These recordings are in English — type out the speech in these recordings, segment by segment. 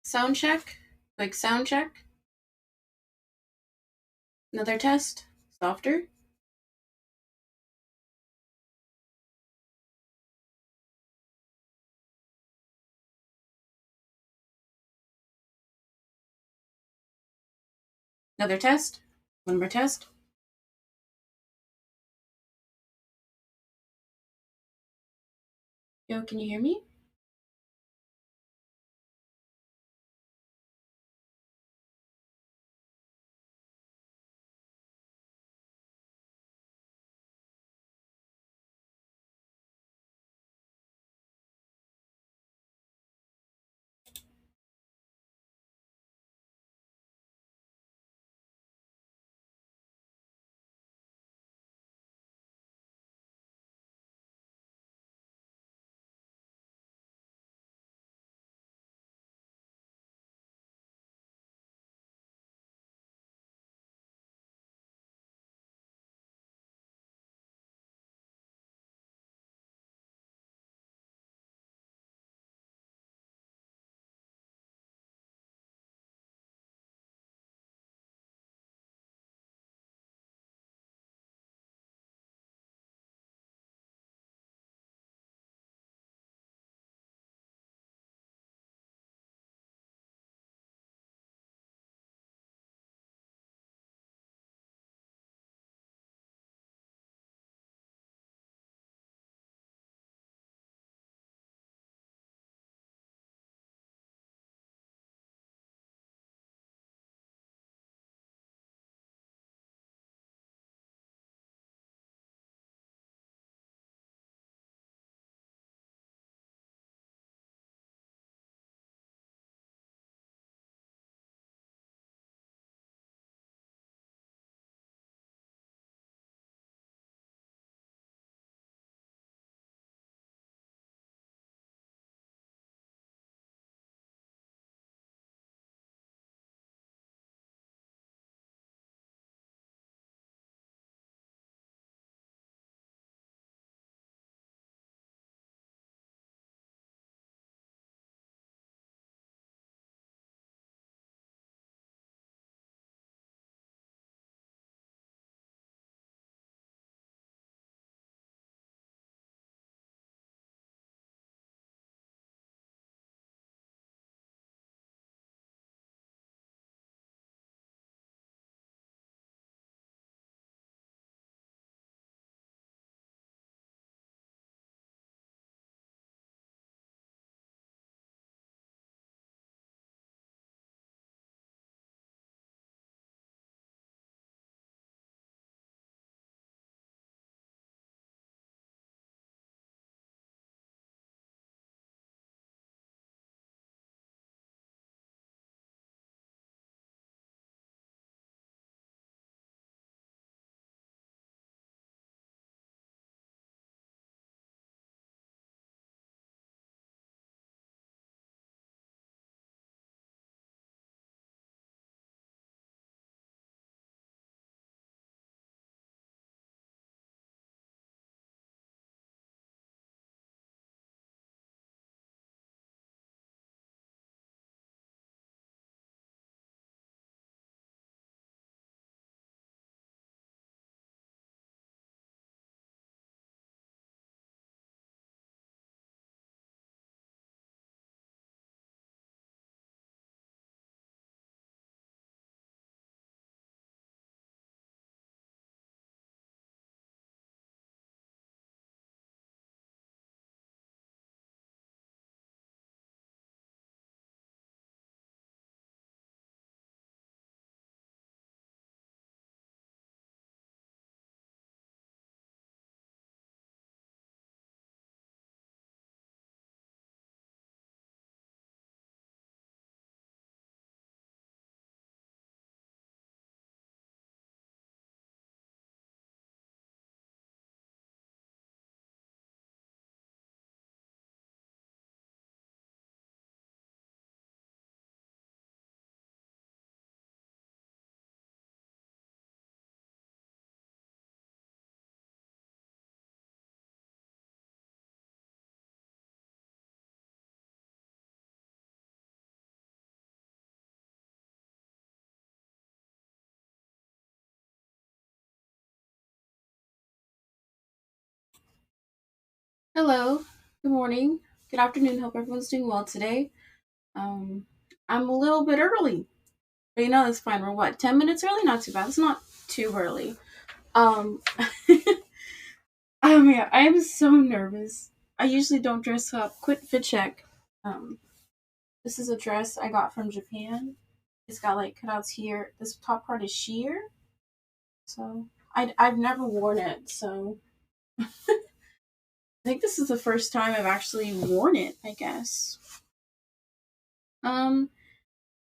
Sound check. Quick sound check. Another test. Softer. Another test. One more test. Yo, can you hear me? Hello. Good morning. Good afternoon. Hope everyone's doing well today. Um, I'm a little bit early, but that's fine. We're what, 10 minutes early? Not too bad. It's not too early. Um, yeah, I am so nervous. I usually don't dress up. Quick fit check. Um, this is a dress I got from Japan. It's got like cutouts here. This top part is sheer, so I've never worn it. So I think this is the first time I've actually worn it. I guess. Um,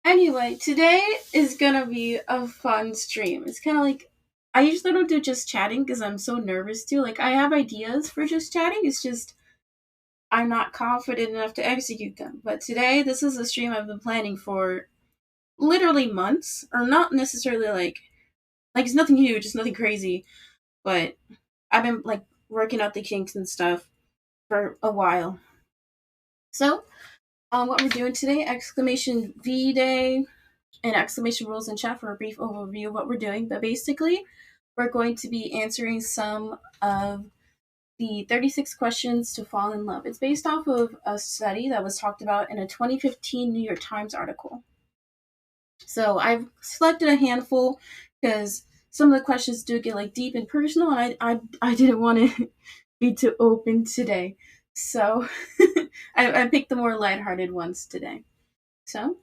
Anyway, today is gonna be a fun stream. It's kind of like I usually don't do just chatting because I'm so nervous to. Like, I have ideas for just chatting. It's just I'm not confident enough to execute them. But today, this is a stream I've been planning for literally months, or not necessarily like it's nothing huge, it's nothing crazy, but I've been like working out the kinks and stuff for a while. So, what we're doing today, exclamation V Day and exclamation rules in chat for a brief overview of what we're doing. But basically, we're going to be answering some of the 36 questions to fall in love. It's based off of a study that was talked about in a 2015 New York Times article. So I've selected a handful because some of the questions do get like deep and personal, and I didn't want to be too open today. So I picked the more lighthearted ones today. So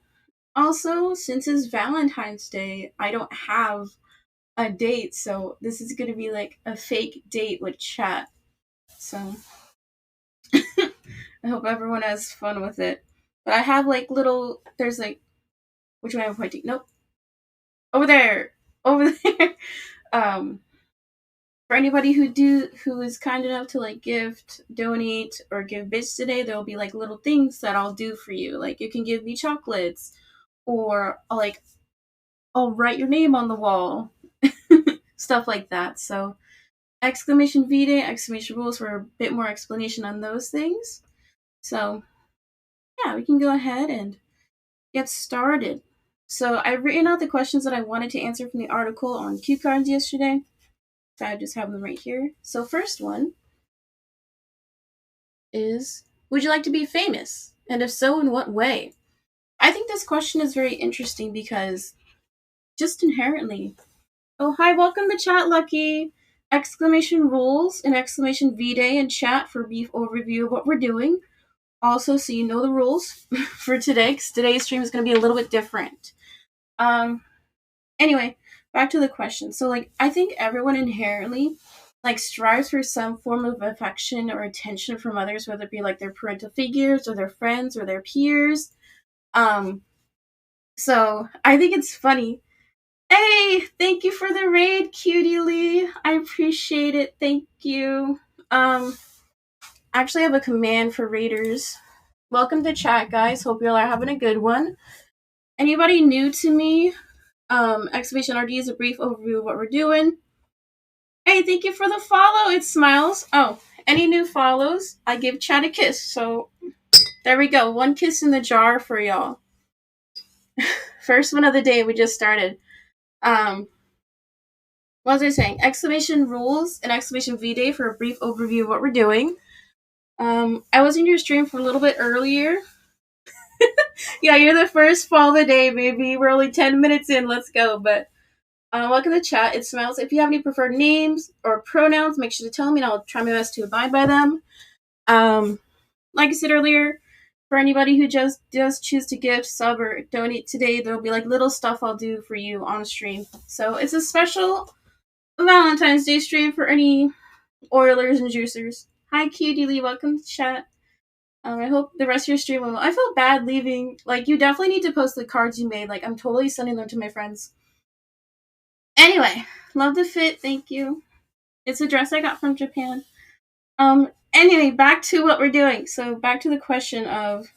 also, since it's Valentine's Day, I don't have a date, so this is gonna be like a fake date with chat. So I hope everyone has fun with it. But I have like there's like, which way am I pointing? Nope, over there, over there. Um, for anybody who is kind enough to like gift, donate, or give bits today, there'll be like little things that I'll do for you. Like you can give me chocolates, or like I'll write your name on the wall, stuff like that. So exclamation V Day, exclamation rules for a bit more explanation on those things. So yeah, we can go ahead and get started. So I've written out the questions that I wanted to answer from the article on cue cards yesterday. So I just have them right here. So first one is, would you like to be famous? And if so, in what way? I think this question is very interesting because just inherently. Oh, hi, welcome to chat, Lucky. Exclamation rules and exclamation V Day in chat for a brief overview of what we're doing. Also, so you know the rules for today, because today's stream is going to be a little bit different. Um, Anyway, back to the question. So, like, I think everyone inherently like strives for some form of affection or attention from others, whether it be like their parental figures or their friends or their peers. Um, so I think it's funny. Hey, thank you for the raid, Cutie Lee. I appreciate it. Thank you. I actually have a command for raiders. Welcome to chat, guys. Hope you all are having a good one. Anybody new to me? Exclamation RD is a brief overview of what we're doing. Hey, thank you for the follow. It smiles. Oh, any new follows? I give chat a kiss. So there we go. One kiss in the jar for y'all. First one of the day. We just started. What was I saying? Exclamation rules and exclamation V Day for a brief overview of what we're doing. I was in your stream for a little bit earlier. Yeah, you're the first fall of the day, baby. We're only 10 minutes in. Let's go. But welcome to chat. It smiles. If you have any preferred names or pronouns, make sure to tell me and I'll try my best to abide by them. Like I said earlier, for anybody who just does choose to gift, sub, or donate today, there'll be like little stuff I'll do for you on stream. So it's a special Valentine's Day stream for any Oilers and Juicers. Hi, Cutie Lee. Welcome to chat. I hope the rest of your stream will. I felt bad leaving. Like, you definitely need to post the cards you made. Like, I'm totally sending them to my friends. Anyway, love the fit. Thank you. It's a dress I got from Japan. Anyway, back to what we're doing. So, back to the question of,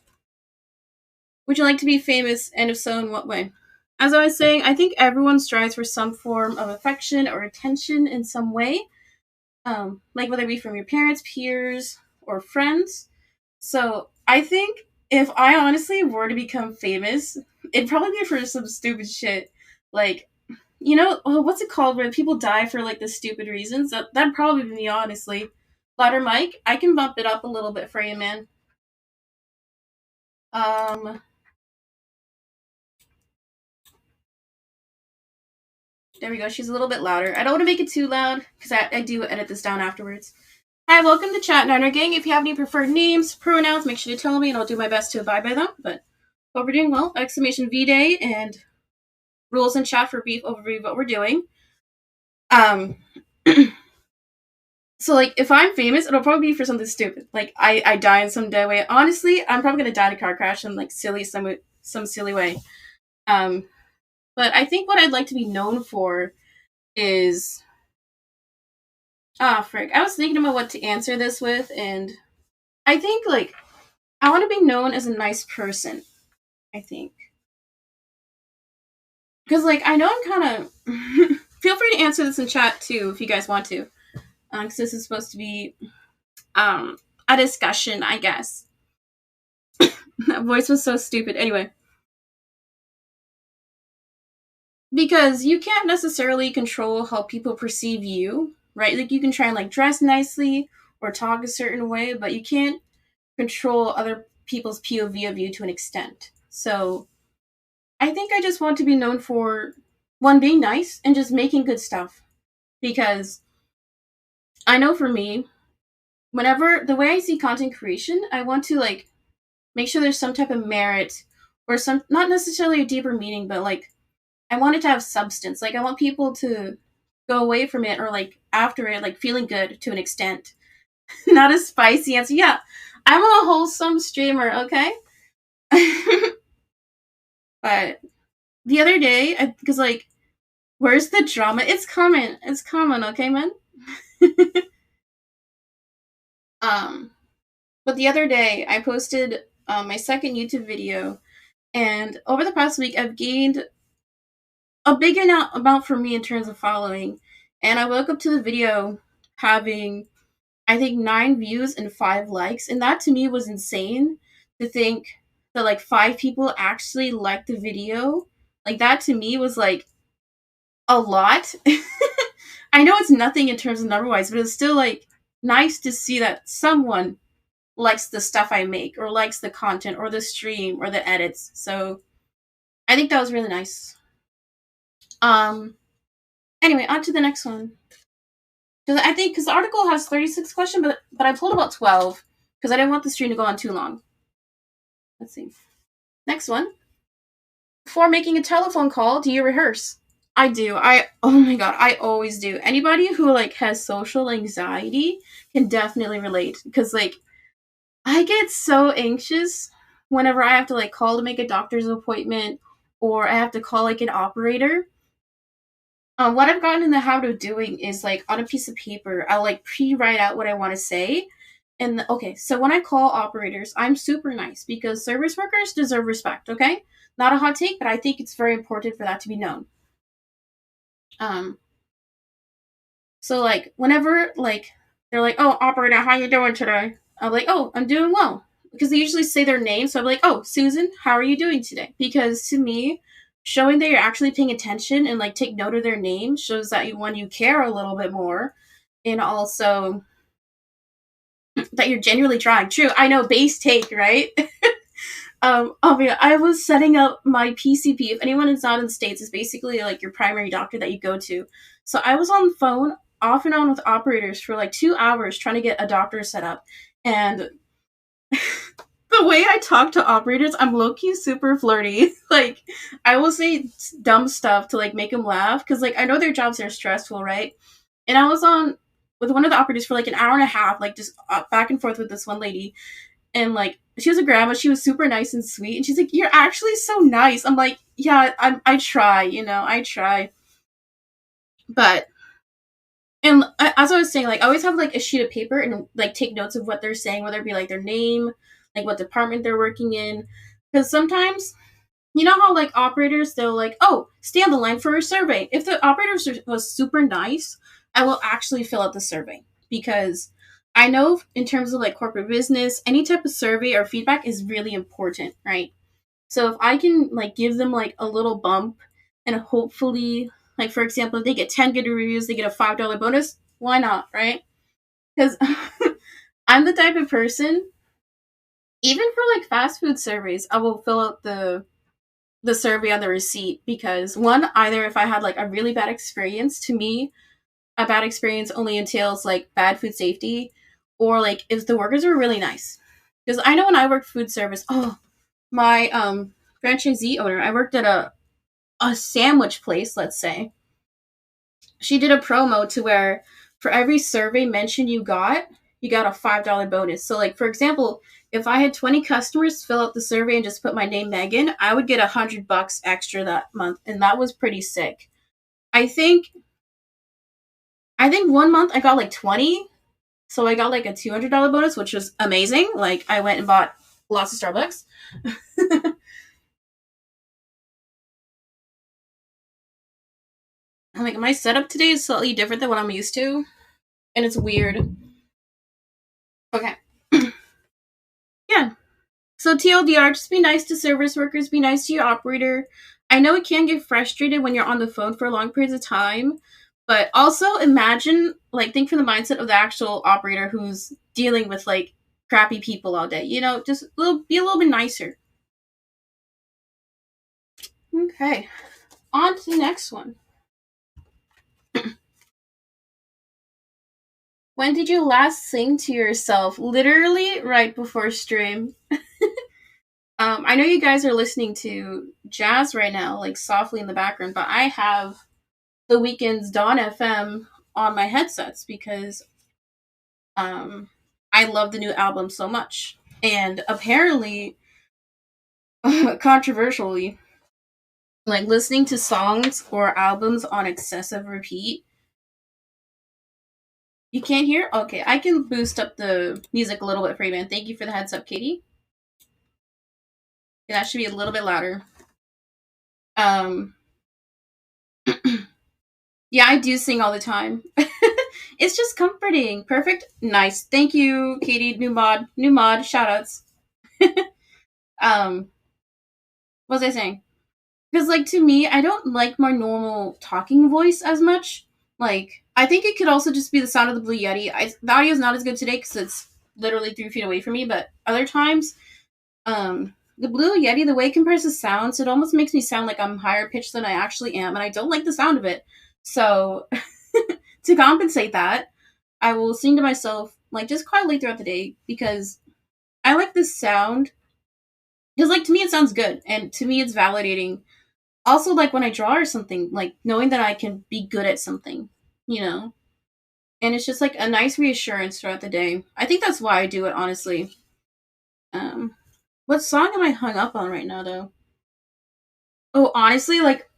would you like to be famous, and if so, in what way? As I was saying, I think everyone strives for some form of affection or attention in some way. Like whether it be from your parents, peers, or friends. So I think if I honestly were to become famous, it'd probably be for some stupid shit. Like, what's it called where people die for like the stupid reasons? That'd probably be me, honestly. Louder mic. I can bump it up a little bit for you, man. Um, there we go. She's a little bit louder. I don't want to make it too loud because I do edit this down afterwards. Hi, welcome to Chat Niner Gang. If you have any preferred names, pronouns, make sure to tell me and I'll do my best to abide by them. But hope we're doing well. Exclamation V Day and rules in chat for brief overview of what we're doing. So, like, if I'm famous, it'll probably be for something stupid. Like, I die in some dead way. Honestly, I'm probably gonna die in a car crash in, like, some silly way. Um, but I think what I'd like to be known for is... Ah, frick. I was thinking about what to answer this with, and I think, like, I want to be known as a nice person, I think. Because, like, I know I'm kind of... Feel free to answer this in chat, too, if you guys want to. Because this is supposed to be a discussion, I guess. That voice was so stupid. Anyway. Because you can't necessarily control how people perceive you, right? Like, you can try and, like, dress nicely or talk a certain way, but you can't control other people's POV of you to an extent. So, I think I just want to be known for, one, being nice and just making good stuff. Because I know for me, whenever, the way I see content creation, I want to, like, make sure there's some type of merit or some, not necessarily a deeper meaning, but, like, I want it to have substance. Like, I want people to go away from it or, like, after it, like, feeling good to an extent. Not a spicy answer. Yeah, I'm a wholesome streamer, okay? But the other day, because, like, where's the drama? It's coming. It's coming, okay, man? But the other day, I posted my second YouTube video, and over the past week, I've gained a big amount for me in terms of following. And I woke up to the video having, I think, 9 views and 5 likes. And that to me was insane to think that, like, 5 people actually liked the video. Like, that to me was, like, a lot. I know it's nothing in terms of number wise, but it's still, like, nice to see that someone likes the stuff I make or likes the content or the stream or the edits. So I think that was really nice. Anyway, on to the next one. Because the article has 36 questions, but I pulled about 12 because I didn't want the stream to go on too long. Let's see. Next one. Before making a telephone call, do you rehearse? I do. Oh my god, I always do. Anybody who, like, has social anxiety can definitely relate because, like, I get so anxious whenever I have to, like, call to make a doctor's appointment or I have to call, like, an operator. What I've gotten in the habit of doing is, like, on a piece of paper, I'll, like, pre-write out what I want to say. And, okay, so when I call operators, I'm super nice because service workers deserve respect, okay? Not a hot take, but I think it's very important for that to be known. So, like, whenever, like, they're like, oh, operator, how you doing today? I'm like, oh, I'm doing well. Because they usually say their name, so I'm like, oh, Susan, how are you doing today? Because to me, showing that you're actually paying attention and, like, take note of their name shows that you care a little bit more, and also that you're genuinely trying. True, I know, base take, right? I was setting up my PCP. If anyone is not in the States, it's basically, like, your primary doctor that you go to. So I was on the phone off and on with operators for, like, 2 hours trying to get a doctor set up, and the way I talk to operators, I'm low-key super flirty. Like, I will say dumb stuff to, like, make them laugh, because, like, I know their jobs are stressful, right? And I was on with one of the operators for, like, an hour and a half, like, just back and forth with this one lady, and, like, she was a grandma, she was super nice and sweet, and she's like, you're actually so nice. I'm like, yeah, I try, I try. But, and as I was saying, like, I always have, like, a sheet of paper and, like, take notes of what they're saying, whether it be, like, their name, like, what department they're working in. Because sometimes, you know how, like, operators, they'll, like, oh, stay on the line for a survey. If the operator was super nice, I will actually fill out the survey. Because I know in terms of, like, corporate business, any type of survey or feedback is really important, right? So if I can, like, give them, like, a little bump and hopefully, like, for example, if they get 10 good reviews, they get a $5 bonus, why not, right? Because I'm the type of person, even for like fast food surveys, I will fill out the survey on the receipt because one, either if I had like a really bad experience, to me, a bad experience only entails like bad food safety, or like if the workers were really nice. Because I know when I worked food service, oh, my franchisee owner, I worked at a sandwich place, let's say. She did a promo to where for every survey mention you got a $5 bonus. So like for example, if I had 20 customers fill out the survey and just put my name Megan, I would get $100 extra that month, and that was pretty sick. I think I think one month I got like 20, so I got like a $200 bonus, which was amazing. Like I went and bought lots of Starbucks. I'm like my setup today is slightly different than what I'm used to, and it's weird. Okay. Yeah. So TLDR, just be nice to service workers, be nice to your operator. I know it can get frustrated when you're on the phone for long periods of time, but also imagine, like, think from the mindset of the actual operator who's dealing with like crappy people all day. You know, just be a little bit nicer. Okay, on to the next one. When did you last sing to yourself? Literally right before stream. I know you guys are listening to jazz right now, like softly in the background, but I have the weekend's Dawn FM on my headsets because um, I love the new album so much. And apparently, controversially, like listening to songs or albums on excessive repeat. You can't hear? Okay, I can boost up the music a little bit for you, man. Thank you for the heads up, Katie. Yeah, that should be a little bit louder. Um, yeah, I do sing all the time. It's just comforting. Perfect. Nice. Thank you, Katie. New mod. New mod. Shoutouts. um, what was I saying? Because, like, to me, I don't like my normal talking voice as much. Like, I think it could also just be the sound of the Blue Yeti. The audio is not as good today because it's literally 3 feet away from me, but other times, the Blue Yeti, the way it compresses sounds, it almost makes me sound like I'm higher pitched than I actually am, and I don't like the sound of it. So, to compensate that, I will sing to myself, like, just quietly throughout the day because I like this sound. Because, like, to me, it sounds good, and to me, it's validating. Also, like, when I draw or something, like, knowing that I can be good at something, you know? And it's just, like, a nice reassurance throughout the day. I think that's why I do it, honestly. Um, what song am I hung up on right now, though? Oh, honestly, like,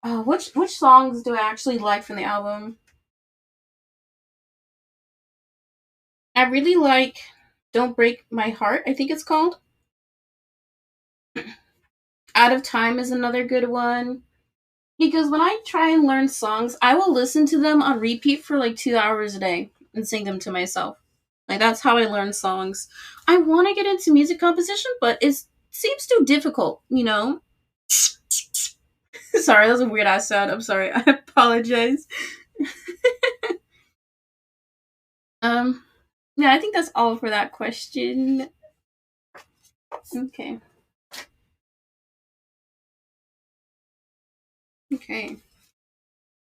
which songs do I actually like from the album? I really like Don't Break My Heart, I think it's called. Out of Time is another good one. Because when I try and learn songs, I will listen to them on repeat for like 2 hours a day and sing them to myself. Like that's how I learn songs. I want to get into music composition, but it seems too difficult, you know? Sorry, that was a weird ass sound. I'm sorry. I apologize. Um, yeah, I think that's all for that question. Okay. Okay.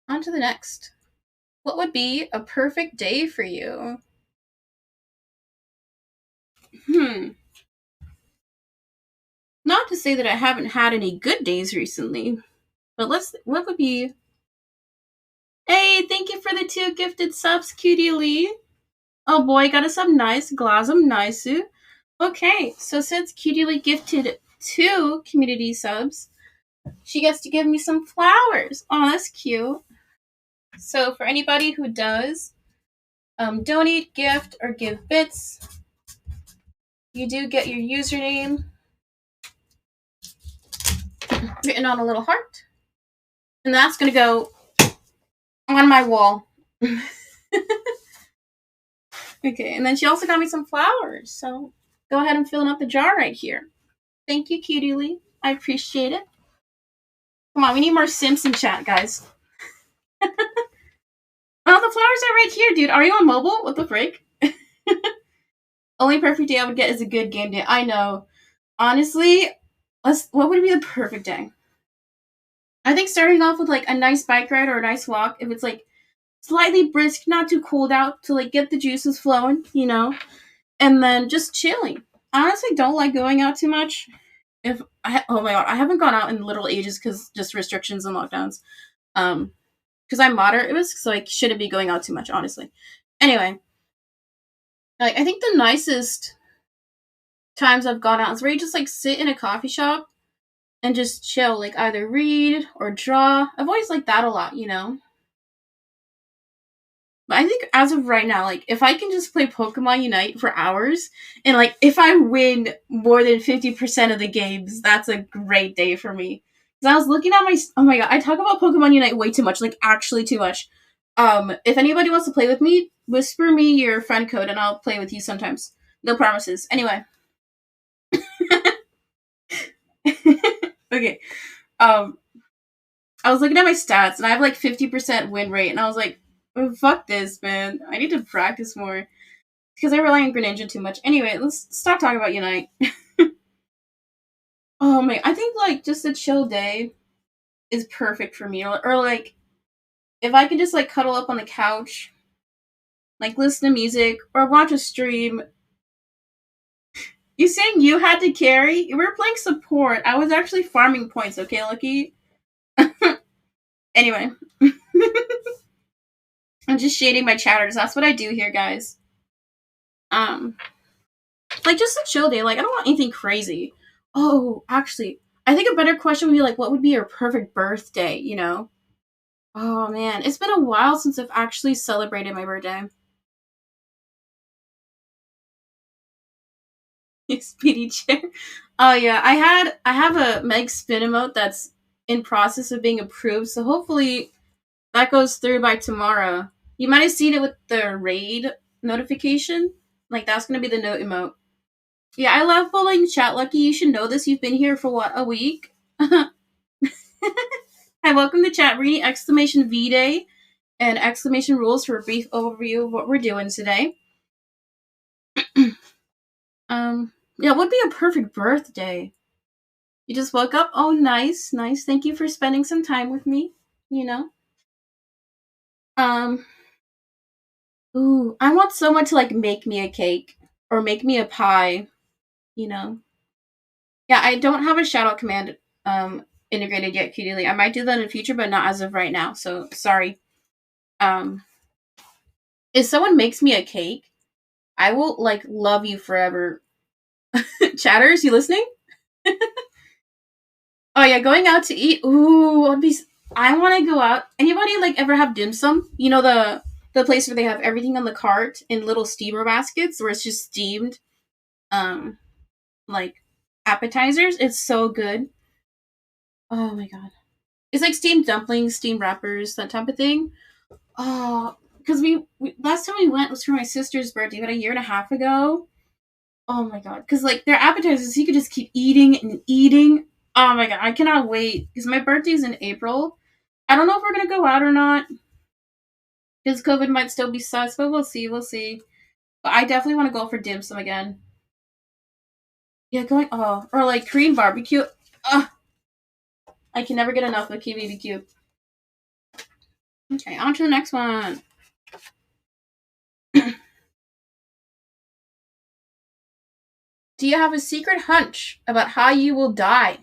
On to the next. What would be a perfect day for you? Hmm. Not to say that I haven't had any good days recently, but what would be. Hey, thank you for the 2 gifted subs, Cutie Lee. Oh boy, got a sub nice. Glazum nice. Okay, so since Cutie Lee gifted 2 community subs, she gets to give me some flowers. Oh, that's cute. So for anybody who does donate, gift, or give bits, you do get your username written on a little heart. And that's going to go on my wall. Okay, and then she also got me some flowers. So go ahead and fill up the jar right here. Thank you, Cutie Lee. I appreciate it. Come on, we need more Simpson chat, guys. Oh, the flowers are right here, dude. Are you on mobile? What the frick? Only perfect day I would get is a good game day. I know. Honestly, what would be the perfect day? I think starting off with like a nice bike ride or a nice walk, if it's like slightly brisk, not too cold out, to like get the juices flowing, and then just chilling. I honestly don't like going out too much. If oh my god, I haven't gone out in literal ages because just restrictions and lockdowns. Because I'm moderate risk, so I shouldn't be going out too much, honestly. Anyway, like I think the nicest times I've gone out is where you just like sit in a coffee shop and just chill, like either read or draw. I've always liked that a lot. But I think as of right now, like if I can just play Pokemon Unite for hours, and like if I win more than 50% of the games, that's a great day for me. Because I was looking at oh my god, I talk about Pokemon Unite way too much, like actually too much. If anybody wants to play with me, whisper me your friend code and I'll play with you sometimes. No promises. Anyway. Okay. Um, I was looking at my stats and I have like 50% win rate, and I was like, oh, fuck this, man. I need to practice more. Because I rely on Greninja too much. Anyway, let's stop talking about Unite. Oh man, I think like just a chill day is perfect for me. Or like if I could just like cuddle up on the couch, like listen to music or watch a stream. You saying you had to carry? We were playing support. I was actually farming points, okay, Lucky? Anyway. I'm just shading my chatters. That's what I do here, guys. Um, like just a chill day. Like I don't want anything crazy. Oh, actually, I think a better question would be like, what would be your perfect birthday? Oh man, it's been a while since I've actually celebrated my birthday. Speedy chair. Oh yeah, I have a Meg spin emote that's in process of being approved, so hopefully that goes through by tomorrow. You might have seen it with the raid notification. Like that's gonna be the note emote. Yeah, I love following chat, Lucky. You should know this. You've been here for what, a week? Hi, welcome to chat. Reading exclamation V Day and exclamation rules for a brief overview of what we're doing today. Yeah, what would be a perfect birthday? You just woke up? Oh, nice, nice. Thank you for spending some time with me, you know? Um, ooh, I want someone to, like, make me a cake or make me a pie, you know? Yeah, I don't have a shout-out command, integrated yet, Cutie. I might do that in the future, but not as of right now, so sorry. Um, if someone makes me a cake, I will, like, love you forever. Chatters, you listening? Oh yeah, going out to eat. Ooh, I want to go out. Anybody like ever have dim sum? You know the place where they have everything on the cart in little steamer baskets, where it's just steamed, um, like appetizers. It's so good. Oh my god, it's like steamed dumplings, steamed wrappers, that type of thing. Oh, because we last time we went was for my sister's birthday, about a year and a half ago. Oh my god, because like their appetizers, you could just keep eating and eating. Oh my god, I cannot wait because my birthday's in April. I don't know if we're gonna go out or not because COVID might still be sus, but we'll see. We'll see. But I definitely want to go for dim sum again. Yeah, going or like Korean barbecue. I can never get enough of KBBQ. Okay, on to the next one. Do you have a secret hunch about how you will die?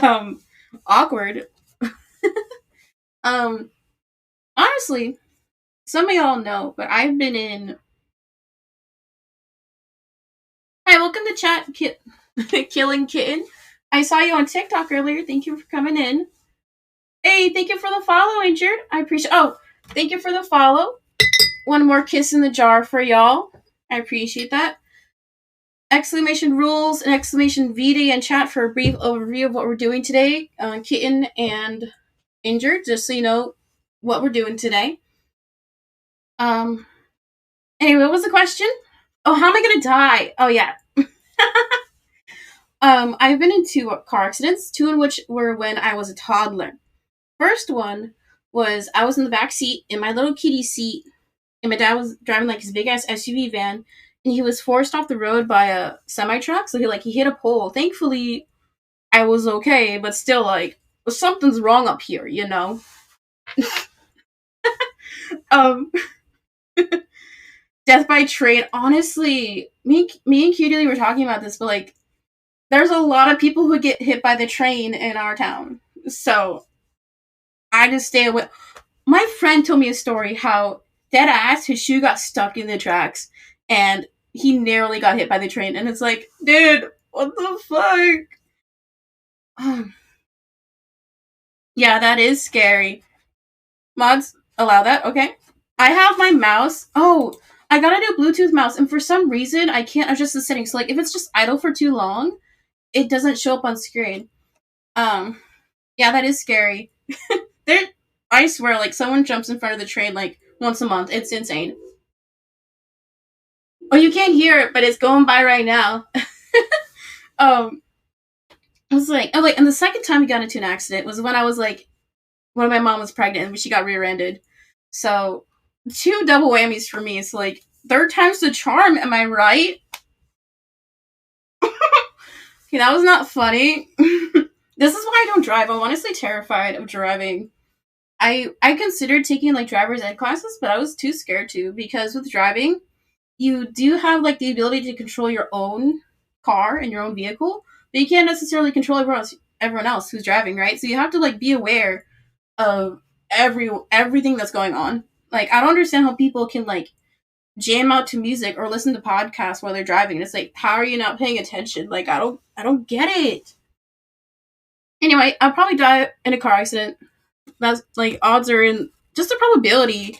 um, Awkward. um, Honestly, some of y'all know, but I've been in. Hi, welcome to chat, Killing Kitten. I saw you on TikTok earlier. Thank you for coming in. Hey, thank you for the follow, Injured. I appreciate. Oh, thank you for the follow. One more kiss in the jar for y'all. I appreciate that. Exclamation rules and exclamation VD and chat for a brief overview of what we're doing today. Kitten and Injured, just so you know what we're doing today. Anyway, what was the question? Oh, how am I gonna die? Oh yeah. I've been in two car accidents, two in which were when I was a toddler. First one was I was in the back seat in my little kitty seat, and my dad was driving like his big ass SUV van, and he was forced off the road by a semi truck. So he hit a pole. Thankfully, I was okay, but still, like, something's wrong up here, you know. Um, Death by train. Honestly, me and Cutie were talking about this, but like, there's a lot of people who get hit by the train in our town. So I just stay away. My friend told me a story how dead ass his shoe got stuck in the tracks and he narrowly got hit by the train. And it's like, dude, what the fuck? Yeah, that is scary. Mods allow that, okay? I have my mouse. Oh, I got a new Bluetooth mouse, and for some reason I can't adjust the settings. So like, if it's just idle for too long, it doesn't show up on screen. Um, yeah, that is scary. There, I swear, like someone jumps in front of the train like once a month. It's insane. Oh, you can't hear it, but it's going by right now. um, I was like, and the second time we got into an accident was when I was like, when my mom was pregnant and she got rear-ended. So, two double whammies for me. It's like third time's the charm. Am I right? Okay, that was not funny. This is why I don't drive. I'm honestly terrified of driving. I considered taking like driver's ed classes, but I was too scared to because with driving, you do have like the ability to control your own car and your own vehicle, but you can't necessarily control everyone else who's driving, right? So you have to like be aware of everything that's going on. Like I don't understand how people can like jam out to music or listen to podcasts while they're driving. It's like, how are you not paying attention? Like I don't get it. Anyway, I'll probably die in a car accident. That's like odds are in just the probability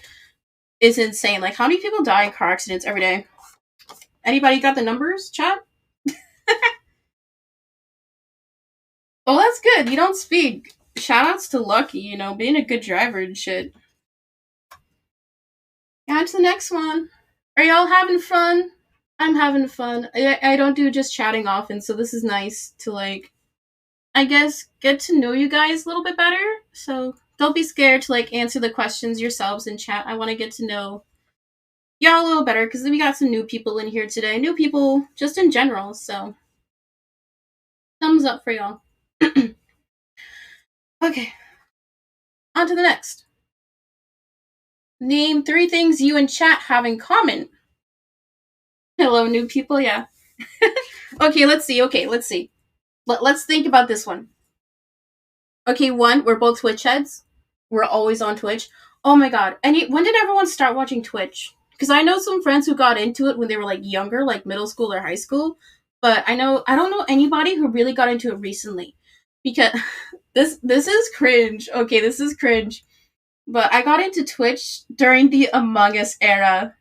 is insane. Like how many people die in car accidents every day? Anybody got the numbers, chat? Oh, that's good. You don't speak. Shoutouts to Lucky, being a good driver and shit. On to the next one. Are y'all having fun? I'm having fun. I don't do just chatting often, so this is nice to, like, I guess, get to know you guys a little bit better. So don't be scared to, like, answer the questions yourselves in chat. I want to get to know y'all a little better, because we got some new people in here today. New people just in general, so thumbs up for y'all. Okay. On to the next. Name 3 things you and chat have in common. Hello, new people, yeah. Okay, let's see. Let's think about this one. Okay, 1, we're both Twitch heads. We're always on Twitch. Oh my god. When did everyone start watching Twitch? Because I know some friends who got into it when they were like younger, like middle school or high school. But I don't know anybody who really got into it recently. Because this is cringe. Okay, this is cringe. But I got into Twitch during the Among Us era.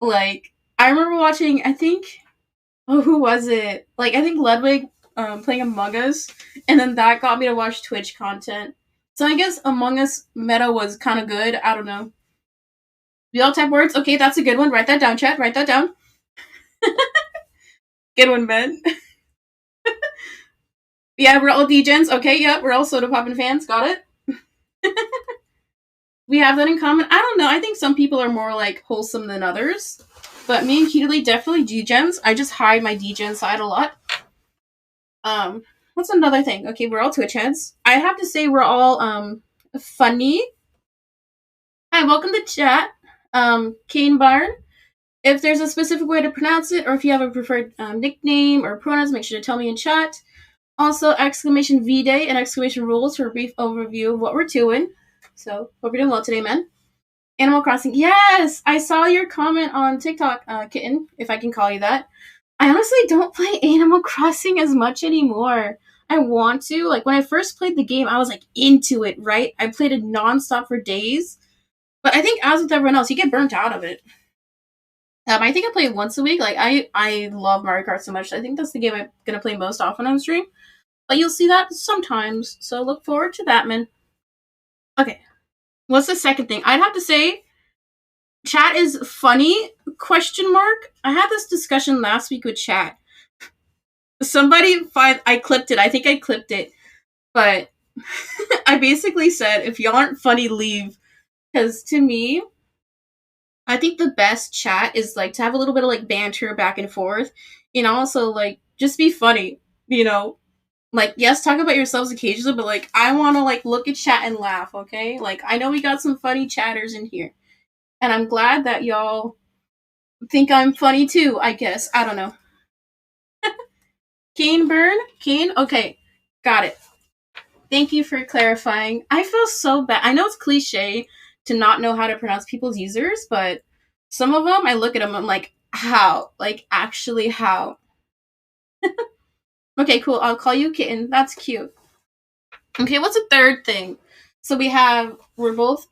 Like, I remember watching, I think, who was it? Like, I think Ludwig playing Among Us, and then that got me to watch Twitch content. So I guess Among Us meta was kind of good. I don't know. We all type words? Okay, that's a good one. Write that down, chat. Write that down. Good one, Ben. Yeah, we're all DGens. Okay, yeah, we're all Soda Poppin' fans. Got it? We have that in common. I don't know. I think some people are more, like, wholesome than others. But me and Keely definitely DGens. I just hide my DGen side a lot. What's another thing? Okay, we're all Twitch heads. I have to say we're all, funny. Hi, welcome to chat. Kane Barn. If there's a specific way to pronounce it, or if you have a preferred nickname or pronouns, make sure to tell me in chat. Also, exclamation V-Day and exclamation rules for a brief overview of what we're doing. So, hope you're doing well today, man. Animal Crossing. Yes! I saw your comment on TikTok, Kitten, if I can call you that. I honestly don't play Animal Crossing as much anymore. I want to. Like, when I first played the game, I was, like, into it, right? I played it nonstop for days. But I think as with everyone else, you get burnt out of it. I think I play it once a week. Like, I love Mario Kart so much. I think that's the game I'm going to play most often on stream. But you'll see that sometimes. So look forward to that, man. Okay. What's the second thing? I'd have to say, chat is funny, ? I had this discussion last week with chat. I clipped it. I think I clipped it. But I basically said, if y'all aren't funny, leave. Because to me, I think the best chat is like to have a little bit of like banter back and forth, and also like just be funny, you know. Like, yes, talk about yourselves occasionally, but like I want to like look at chat and laugh. Okay, like I know we got some funny chatters in here, and I'm glad that y'all think I'm funny too. I guess I don't know. Kane Burn, Kane. Okay, got it. Thank you for clarifying. I feel so bad. I know it's cliche to not know how to pronounce people's users, but some of them, I look at them, I'm like, how? Like, actually, how? Okay, cool. I'll call you Kitten. That's cute. Okay, what's a third thing? So we're both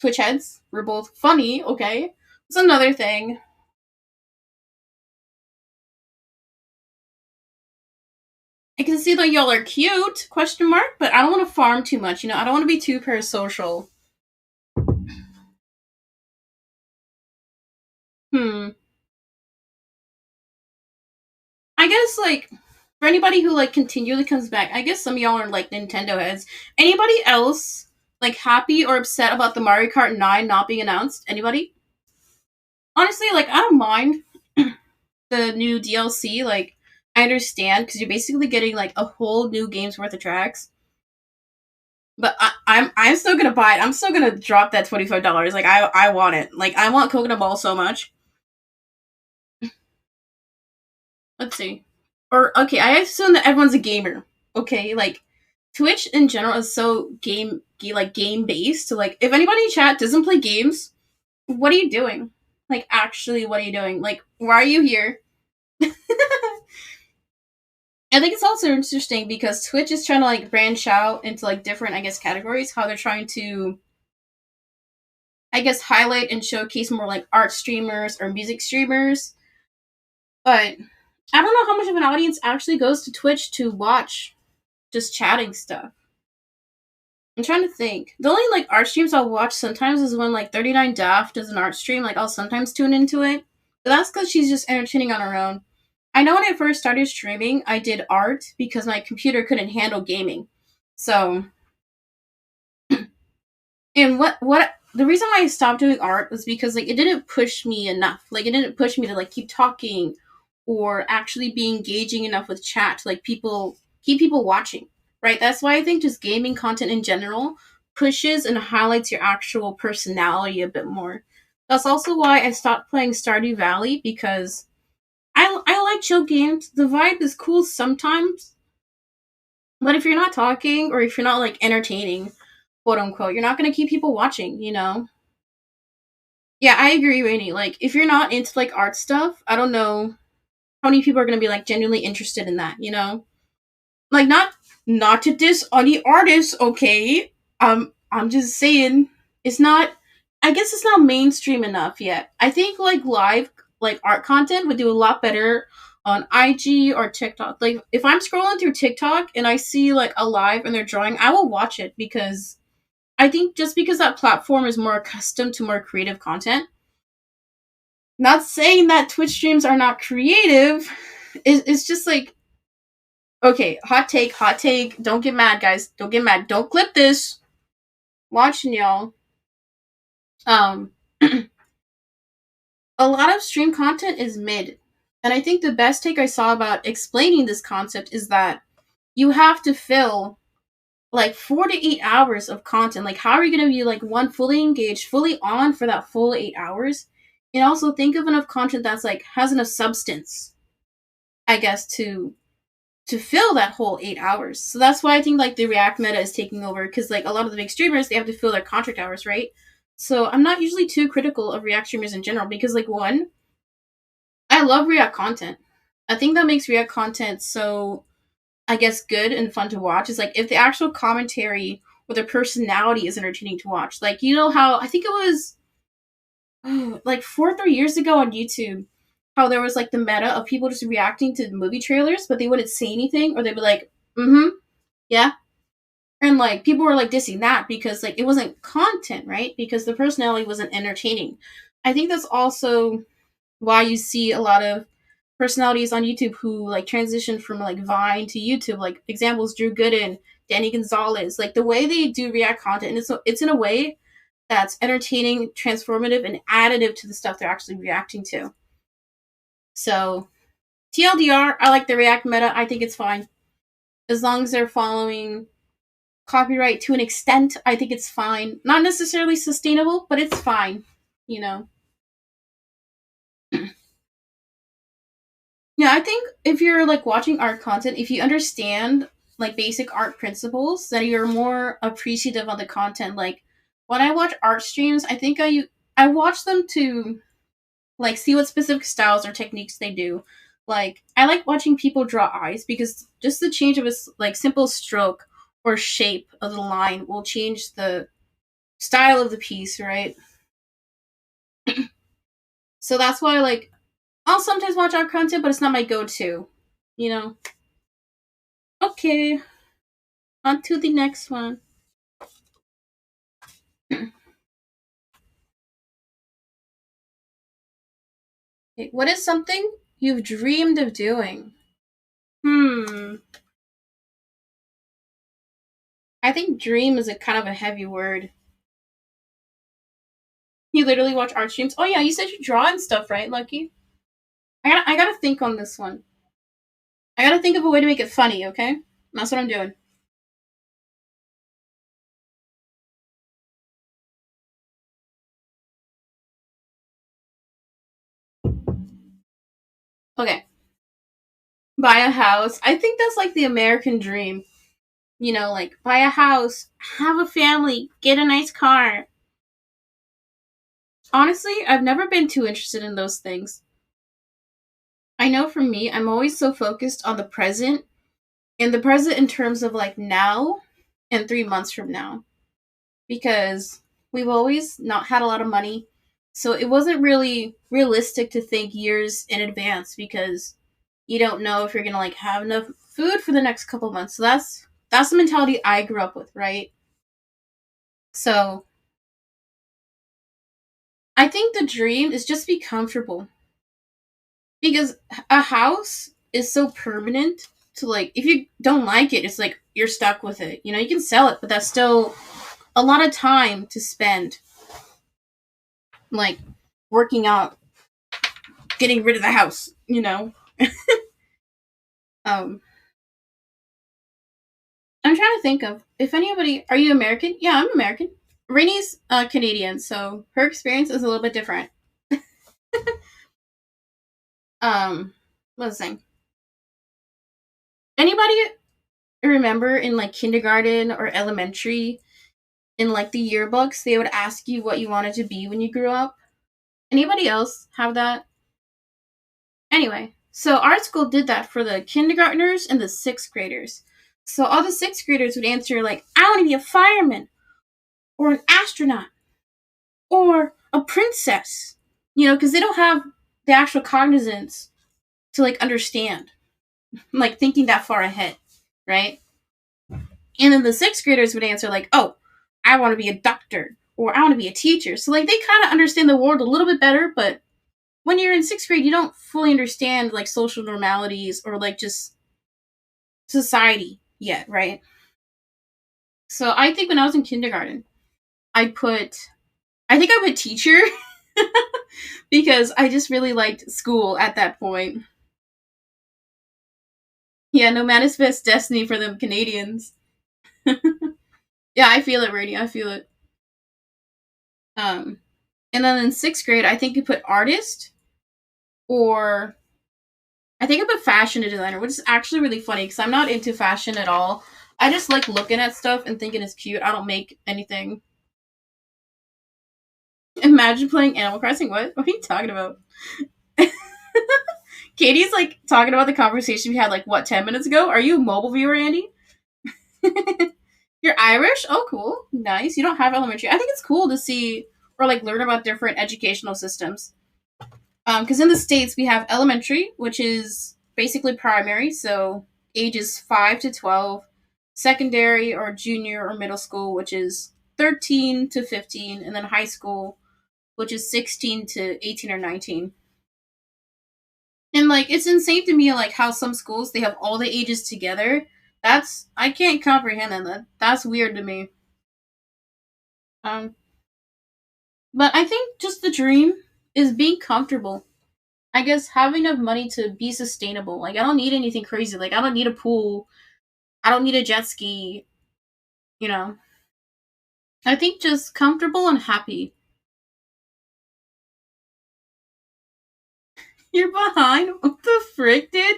Twitch heads. We're both funny. Okay. What's another thing? I can see that y'all are cute, question mark, but I don't want to farm too much, I don't want to be too parasocial. Hmm. I guess like for anybody who like continually comes back, I guess some of y'all are like Nintendo heads. Anybody else like happy or upset about the Mario Kart 9 not being announced? Anybody? Honestly, like I don't mind the new DLC. Like I understand because you're basically getting like a whole new game's worth of tracks. But I'm still gonna buy it. I'm still gonna drop that $25. Like I want it. Like I want Coconut Ball so much. Let's see. Or okay, I assume that everyone's a gamer. Okay, like Twitch in general is so game based. So like, if anybody in chat doesn't play games, what are you doing? Like, actually, what are you doing? Like, why are you here? I think it's also interesting because Twitch is trying to like branch out into like different, I guess, categories. How they're trying to, I guess, highlight and showcase more like art streamers or music streamers. But I don't know how much of an audience actually goes to Twitch to watch just chatting stuff. I'm trying to think. The only like art streams I'll watch sometimes is when like 39 Daft does an art stream. Like I'll sometimes tune into it. But that's because she's just entertaining on her own. I know when I first started streaming, I did art because my computer couldn't handle gaming. So, and what the reason why I stopped doing art was because like it didn't push me enough. Like it didn't push me to like keep talking or actually be engaging enough with chat to like people keep people watching. Right? That's why I think just gaming content in general pushes and highlights your actual personality a bit more. That's also why I stopped playing Stardew Valley because I like chill games. The vibe is cool sometimes, but if you're not talking or if you're not like entertaining, quote unquote, you're not gonna keep people watching. Yeah, I agree, Rainy. Like, if you're not into like art stuff, I don't know how many people are gonna be like genuinely interested in that. Like, not to diss any artists, okay? I'm just saying it's not. I guess it's not mainstream enough yet. I think like live like art content would do a lot better on IG or TikTok. Like, if I'm scrolling through TikTok and I see like a live and they're drawing, I will watch it because I think just because that platform is more accustomed to more creative content. Not saying that Twitch streams are not creative. It's just like, okay, hot take, hot take. Don't get mad, guys. Don't get mad. Don't clip this. Watching y'all. Um, a lot of stream content is mid. And I think the best take I saw about explaining this concept is that you have to fill like 4 to 8 hours of content. Like, how are you going to be like one fully engaged, fully on for that full 8 hours? And also think of enough content that's like has enough substance, I guess, to fill that whole 8 hours. So that's why I think like the React meta is taking over because like a lot of the big streamers they have to fill their contract hours, right? So I'm not usually too critical of React streamers in general because like one, I love React content. I think that makes React content so I guess good and fun to watch is like if the actual commentary or their personality is entertaining to watch. Like how I think it was like 4 or 3 years ago on YouTube, how there was like the meta of people just reacting to movie trailers, but they wouldn't say anything, or they'd be like, "Mm-hmm, yeah," and like people were like dissing that because like it wasn't content, right? Because the personality wasn't entertaining. I think that's also why you see a lot of personalities on YouTube who like transition from like Vine to YouTube. Like examples: Drew Gooden, Danny Gonzalez. Like the way they do React content, and it's in a way that's entertaining, transformative, and additive to the stuff they're actually reacting to. So, TLDR, I like the React meta. I think it's fine. As long as they're following copyright to an extent, I think it's fine. Not necessarily sustainable, but it's fine. You know? Yeah, I think if you're like watching art content, if you understand like basic art principles, then you're more appreciative of the content. Like when I watch art streams, I watch them to like see what specific styles or techniques they do. Like I like watching people draw eyes because just the change of like simple stroke or shape of the line will change the style of the piece, right? So that's why like I'll sometimes watch art content, but it's not my go-to. You know. Okay, on to the next one. Okay, what is something you've dreamed of doing? Hmm. I think dream is a kind of a heavy word. You literally watch art streams. Oh yeah, you said you draw and stuff, right, Lucky? I gotta think on this one. I gotta think of a way to make it funny, okay? That's what I'm doing. Okay. Buy a house. I think that's like the American dream. You know, like buy a house, have a family, get a nice car. Honestly, I've never been too interested in those things. I know for me, I'm always so focused on the present, and the present in terms of like now and 3 months from now, because we've always not had a lot of money. So it wasn't really realistic to think years in advance because you don't know if you're gonna like have enough food for the next couple months. So that's the mentality I grew up with, right? So I think the dream is just be comfortable because a house is so permanent to like if you don't like it, it's like you're stuck with it. You know, you can sell it, but that's still a lot of time to spend like working out, getting rid of the house, you know. um I'm trying to think of if anybody, are you American? Yeah, I'm American. Rainey's Canadian, so her experience is a little bit different. What was I saying? Anybody remember in like kindergarten or elementary, in like the yearbooks, they would ask you what you wanted to be when you grew up? Anybody else have that? Anyway, so our school did that for the kindergartners and the sixth graders. So all the sixth graders would answer like, "I want to be a fireman or an astronaut or a princess," you know, because they don't have the actual cognizance to like understand, like thinking that far ahead, right? And then the sixth graders would answer like, "Oh, I want to be a doctor or I want to be a teacher." So like they kind of understand the world a little bit better, but when you're in sixth grade, you don't fully understand like social normalities or like just society yet, right? So I think when I was in kindergarten, I put I put teacher because I just really liked school at that point. Yeah, no manifest destiny for them Canadians. Yeah, I feel it, Brady. I feel it. Um, and then in sixth grade, I think you put artist or I think I put fashion designer, which is actually really funny because I'm not into fashion at all. I just like looking at stuff and thinking it's cute. I don't make anything. Imagine playing Animal Crossing. What are you talking about? Katie's like talking about the conversation we had like what 10 minutes ago. Are you a mobile viewer, Andy? You're Irish? Oh, cool, nice. You don't have elementary. I think it's cool to see or like learn about different educational systems. Because in the states we have elementary, which is basically primary, so ages 5 to 12. Secondary or junior or middle school, which is 13 to 15, and then high school, which is 16 to 18 or 19. And like it's insane to me like how some schools they have all the ages together. That's I can't comprehend that. That's weird to me. Um But I think just the dream is being comfortable. I guess having enough money to be sustainable. Like I don't need anything crazy. Like I don't need a pool. I don't need a jet ski. You know. I think just comfortable and happy. You're behind. What the frick, dude?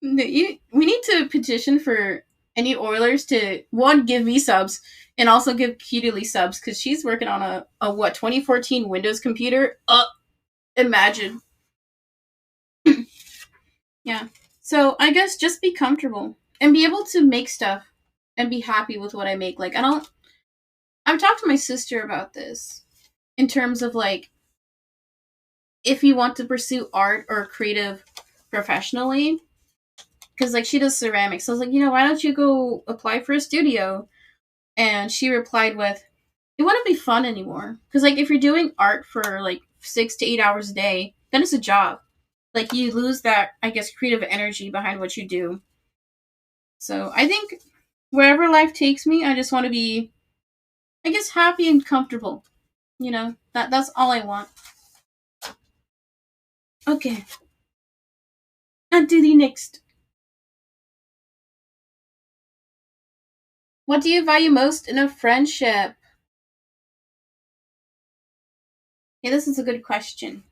We need to petition for any Oilers to one give me subs and also give Kitty subs because she's working on a what 2014 Windows computer. Imagine. Yeah. So I guess just be comfortable and be able to make stuff and be happy with what I make. Like I don't. I've talked to my sister about this in terms of like if you want to pursue art or creative professionally because like she does ceramics. So I was like, why don't you go apply for a studio? And she replied with, "It wouldn't be fun anymore because like if you're doing art for like 6 to 8 hours a day, then it's a job. Like you lose that I guess creative energy behind what you do. So I think wherever life takes me, I just want to be I guess happy and comfortable. That's all I want. Okay, on to the next. What do you value most in a friendship? Yeah, this is a good question.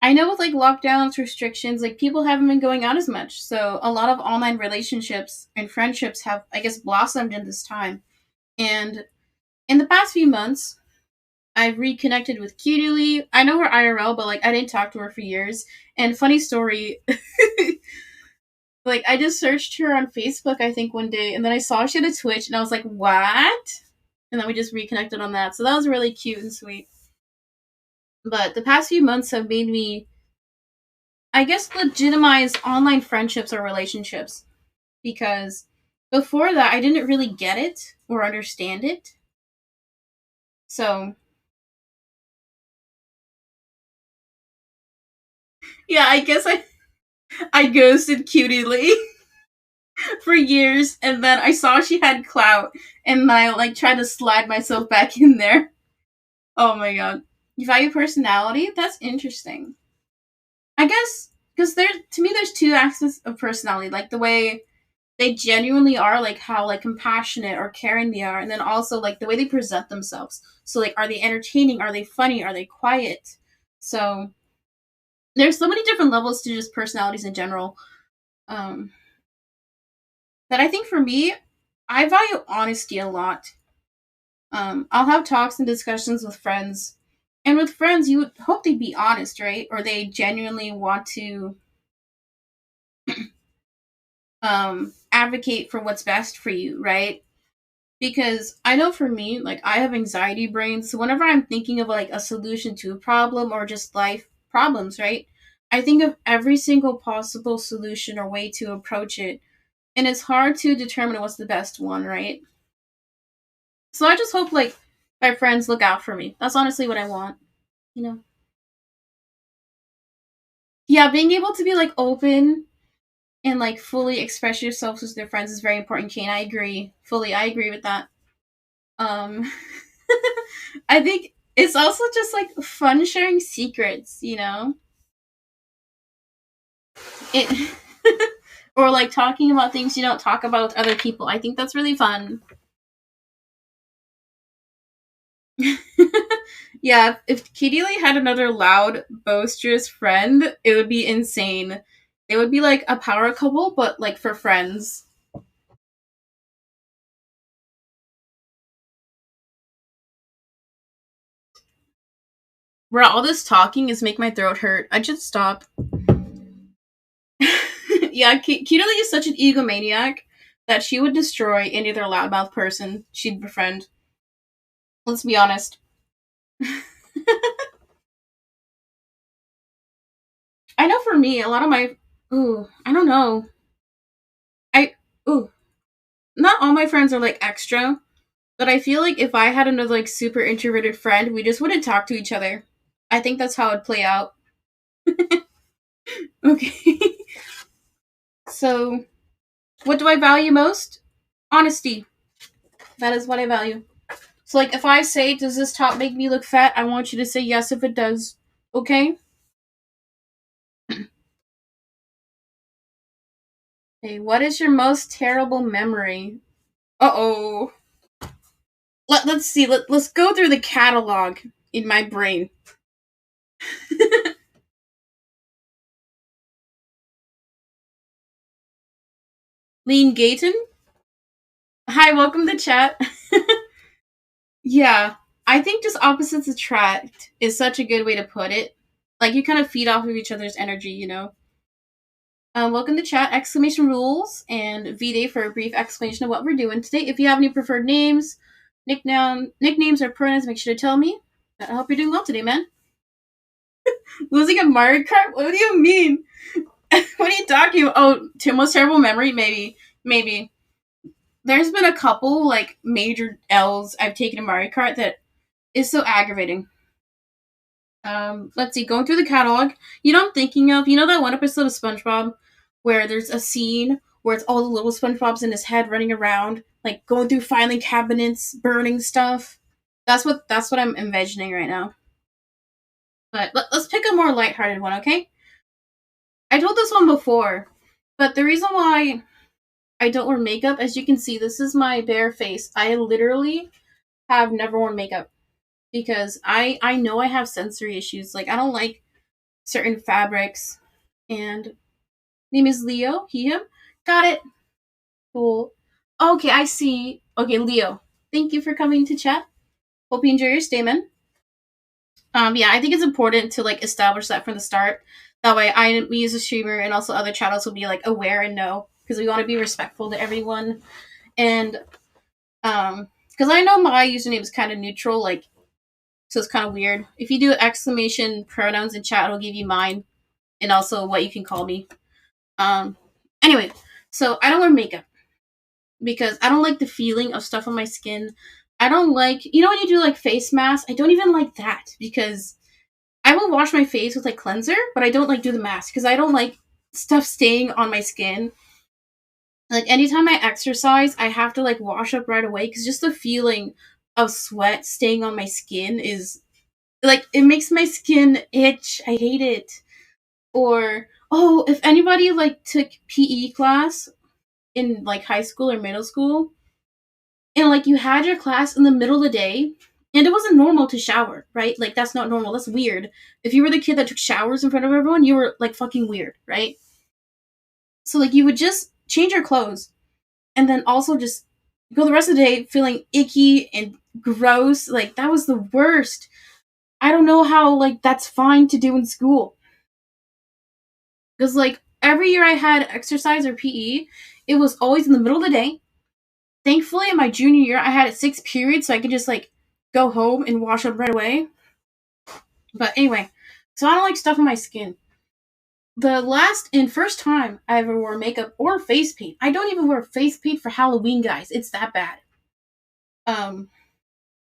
I know with like lockdowns, restrictions, like people haven't been going out as much. So a lot of online relationships and friendships have, I guess, blossomed in this time. And in the past few months, I've reconnected with Cutie. I know her IRL, but like I didn't talk to her for years. And funny story, like I just searched her on Facebook, I think one day, and then I saw she had a Twitch, and I was like, "What?" And then we just reconnected on that. So that was really cute and sweet. But the past few months have made me, I guess, legitimize online friendships or relationships because before that, I didn't really get it or understand it. So yeah, I guess I ghosted Cutie Lee for years, and then I saw she had clout, and I like tried to slide myself back in there. Oh my god. You value personality? That's interesting. I guess because there to me there's two aspects of personality, like the way they genuinely are, like how like compassionate or caring they are, and then also like the way they present themselves. So like are they entertaining? Are they funny? Are they quiet? So there's so many different levels to just personalities in general. Um that I think for me, I value honesty a lot. I'll have talks and discussions with friends. And with friends, you would hope they'd be honest, right? Or they genuinely want to advocate for what's best for you, right? Because I know for me, like I have anxiety brain, so whenever I'm thinking of like a solution to a problem or just life problems, right? I think of every single possible solution or way to approach it, and it's hard to determine what's the best one, right? So I just hope like my friends look out for me. That's honestly what I want, you know. Yeah, being able to be like open and like fully express yourself with their friends is very important, Kane. I agree. Fully, I agree with that. Um I think it's also just like fun sharing secrets. It or like talking about things you don't talk about with other people. I think that's really fun. Yeah, if Kitty Lee had another loud, boisterous friend, it would be insane. It would be like a power couple, but like for friends. Where all this talking is make my throat hurt. I should stop. Yeah, Kitty Lee is such an egomaniac that she would destroy any other loudmouth person she'd befriend. Let's be honest. I know for me, a lot of my I don't know. I ooh, not all my friends are like extra, but I feel like if I had another like super introverted friend, we just wouldn't talk to each other. I think that's how it'd play out. Okay. So, what do I value most? Honesty. That is what I value. So, like, if I say, does this top make me look fat? I want you to say yes if it does. Okay? Okay, what is your most terrible memory? Uh-oh. Let's see. Let's go through the catalog in my brain. Lean Gayton? Hi, welcome to chat. Yeah, I think just opposites attract is such a good way to put it. Like, you kind of feed off of each other's energy, you know? Welcome to chat, exclamation rules, and V-Day for a brief explanation of what we're doing today. If you have any preferred names, nicknames, or pronouns, make sure to tell me. I hope you're doing well today, man. Losing a Mario Kart? What do you mean? What are you talking about? Oh, most terrible memory? Maybe. There's been a couple, like, major L's I've taken in Mario Kart that is so aggravating. Let's see, going through the catalog, you know what I'm thinking of? You know that one episode of SpongeBob where there's a scene where it's all the little SpongeBobs in his head running around, like going through filing cabinets, burning stuff? That's what I'm envisioning right now. But let's pick a more lighthearted one, okay? I told this one before, but the reason why I don't wear makeup, as you can see, this is my bare face. I literally have never worn makeup because I know I have sensory issues. Like, I don't like certain fabrics. And name is Leo. He, him. Got it. Cool. Okay, I see. Okay, Leo. Thank you for coming to chat. Hope you enjoy your stay, man. Yeah, I think it's important to like establish that from the start. That way, me as a streamer and also other channels will be like aware and know because we want to be respectful to everyone. And because I know my username is kind of neutral, like, so it's kind of weird. If you do exclamation pronouns in chat, it'll give you mine and also what you can call me. Anyway, so I don't wear makeup because I don't like the feeling of stuff on my skin. I don't like, you know, when you do like face masks, I don't even like that because I will wash my face with like cleanser, but I don't like do the mask because I don't like stuff staying on my skin. Like, anytime I exercise, I have to like wash up right away because just the feeling of sweat staying on my skin is like, it makes my skin itch. I hate it. Or, oh, if anybody like took PE class in like high school or middle school, and like you had your class in the middle of the day, and it wasn't normal to shower, right? Like, that's not normal. That's weird. If you were the kid that took showers in front of everyone, you were like fucking weird, right? So like you would just change your clothes and then also just go the rest of the day feeling icky and gross. Like, that was the worst. I don't know how like that's fine to do in school. Because like every year I had exercise or PE, it was always in the middle of the day. Thankfully, in my junior year, I had 6 periods, so I could just like go home and wash up right away. But anyway, so I don't like stuff on my skin. The last and first time I ever wore makeup or face paint, I don't even wear face paint for Halloween, guys. It's that bad.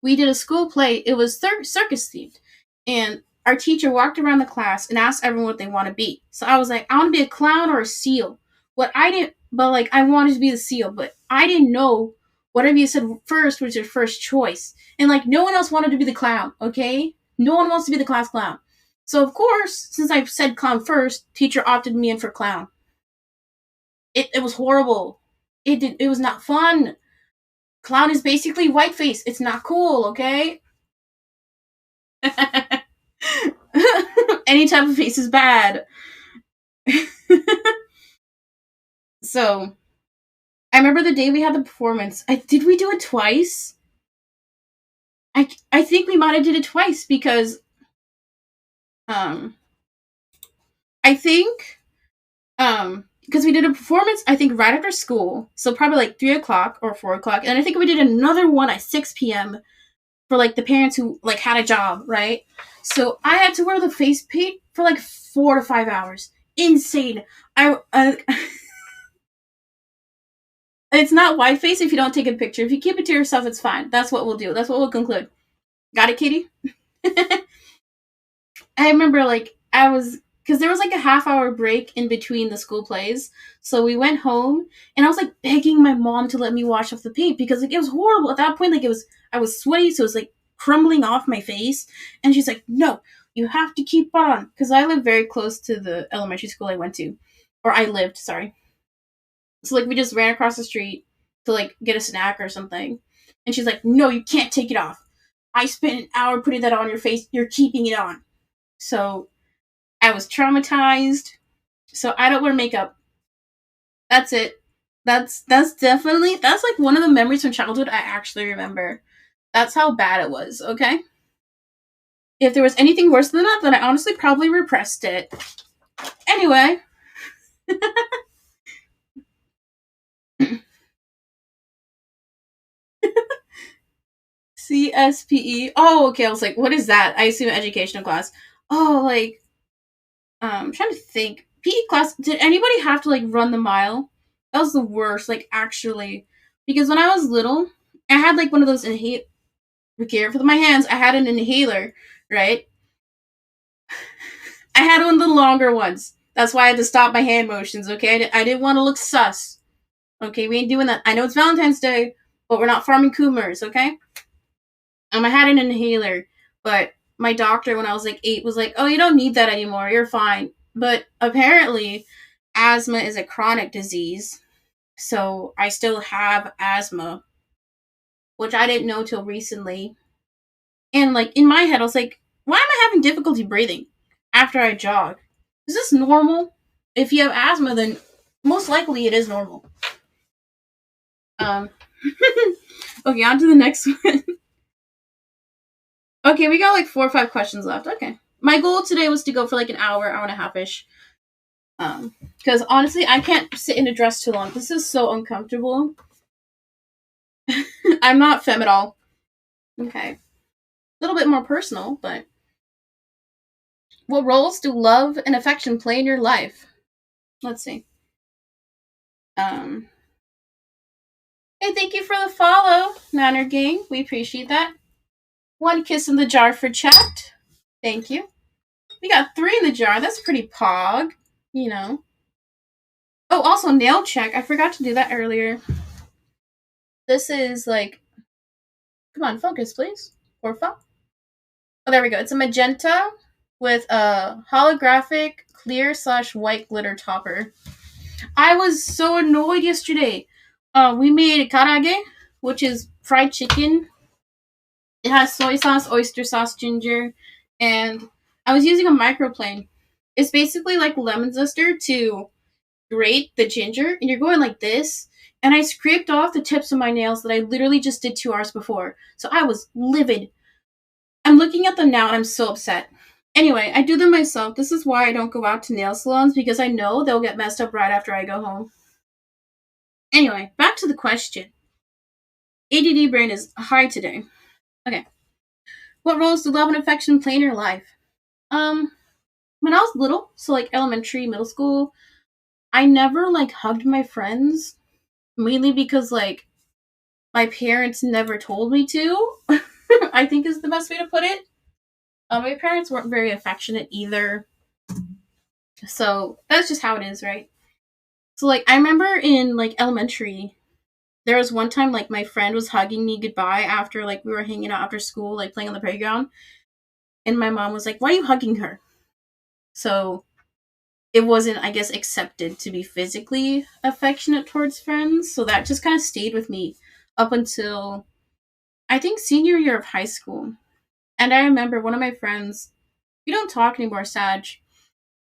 We did a school play. It was circus themed, and our teacher walked around the class and asked everyone what they want to be. So I was like, I want to be a clown or a seal. What I didn't, but like I wanted to be the seal, but I didn't know whatever you said first was your first choice, and like no one else wanted to be the clown. Okay, no one wants to be the class clown. So of course, since I said clown first, teacher opted me in for clown. It was horrible. It was not fun. Clown is basically whiteface. It's not cool, okay? Any type of face is bad. So, I remember the day we had the performance. Did we do it twice? I think we might have did it twice because I think because we did a performance, I think right after school, so probably like 3 o'clock or 4 o'clock, and I think we did another one at 6 p.m. for like the parents who like had a job, right? So I had to wear the face paint for like 4 to 5 hours. Insane. It's not white face if you don't take a picture. If you keep it to yourself, it's fine. That's what we'll do. That's what we'll conclude. Got it, Kitty? I remember like I was because there was like a half-hour break in between the school plays. So we went home, and I was like begging my mom to let me wash off the paint because like it was horrible at that point. Like I was sweaty, so it was like crumbling off my face. And she's like, "No, you have to keep on," because I live very close to the elementary school I went to, or I lived. Sorry. So like we just ran across the street to like get a snack or something, and she's like, "No, you can't take it off. I spent an hour putting that on your face. You're keeping it on." So I was traumatized. So I don't wear makeup. That's it. That's definitely that's like one of the memories from childhood I actually remember. That's how bad it was, okay? If there was anything worse than that, then I honestly probably repressed it. Anyway. CSPE. Oh, okay. I was like, what is that? I assume educational class. Oh, like I'm trying to think. PE class, did anybody have to like run the mile? That was the worst, like actually. Because when I was little, I had like one of those inhale. Be careful with my hands. I had an inhaler, right? I had one of the longer ones. That's why I had to stop my hand motions, okay? I didn't want to look sus. Okay, we ain't doing that. I know it's Valentine's Day, but we're not farming Coomers, okay? I had an inhaler, but my doctor, when I was like 8, was like, "Oh, you don't need that anymore. You're fine." But apparently, asthma is a chronic disease, so I still have asthma, which I didn't know till recently. And like in my head, I was like, "Why am I having difficulty breathing after I jog? Is this normal? If you have asthma, then most likely it is normal." Um. Okay, on to the next one. Okay, we got like 4 or 5 questions left. Okay. My goal today was to go for like an hour, hour and a half ish. Because honestly, I can't sit in a dress too long. This is so uncomfortable. I'm not femme at all. Okay. A little bit more personal, but what roles do love and affection play in your life? Let's see. Um. Hey, thank you for the follow, Manor Gang. We appreciate that. One kiss in the jar for chat. Thank you. We got 3 in the jar. That's pretty pog. You know. Oh, also nail check. I forgot to do that earlier. This is like, come on, focus, please. Porfa. Oh, there we go. It's a magenta with a holographic clear/white glitter topper. I was so annoyed yesterday. We made karage, which is fried chicken. It has soy sauce, oyster sauce, ginger, and I was using a microplane. It's basically like lemon zester to grate the ginger, and you're going like this. And I scraped off the tips of my nails that I literally just did 2 hours before. So I was livid. I'm looking at them now and I'm so upset. Anyway, I do them myself. This is why I don't go out to nail salons, because I know they'll get messed up right after I go home. Anyway, back to the question. ADD brain is high today. Okay. What roles do love and affection play in your life? When I was little, so like elementary, middle school, I never like hugged my friends, mainly because like my parents never told me to. I think is the best way to put it. My parents weren't very affectionate either, so that's just how it is, right? So like I remember in like elementary, there was one time like my friend was hugging me goodbye after like we were hanging out after school, like playing on the playground, and my mom was like, "Why are you hugging her?" So it wasn't, I guess, accepted to be physically affectionate towards friends. So that just kind of stayed with me up until I think senior year of high school. And I remember one of my friends, we don't talk anymore, Sag,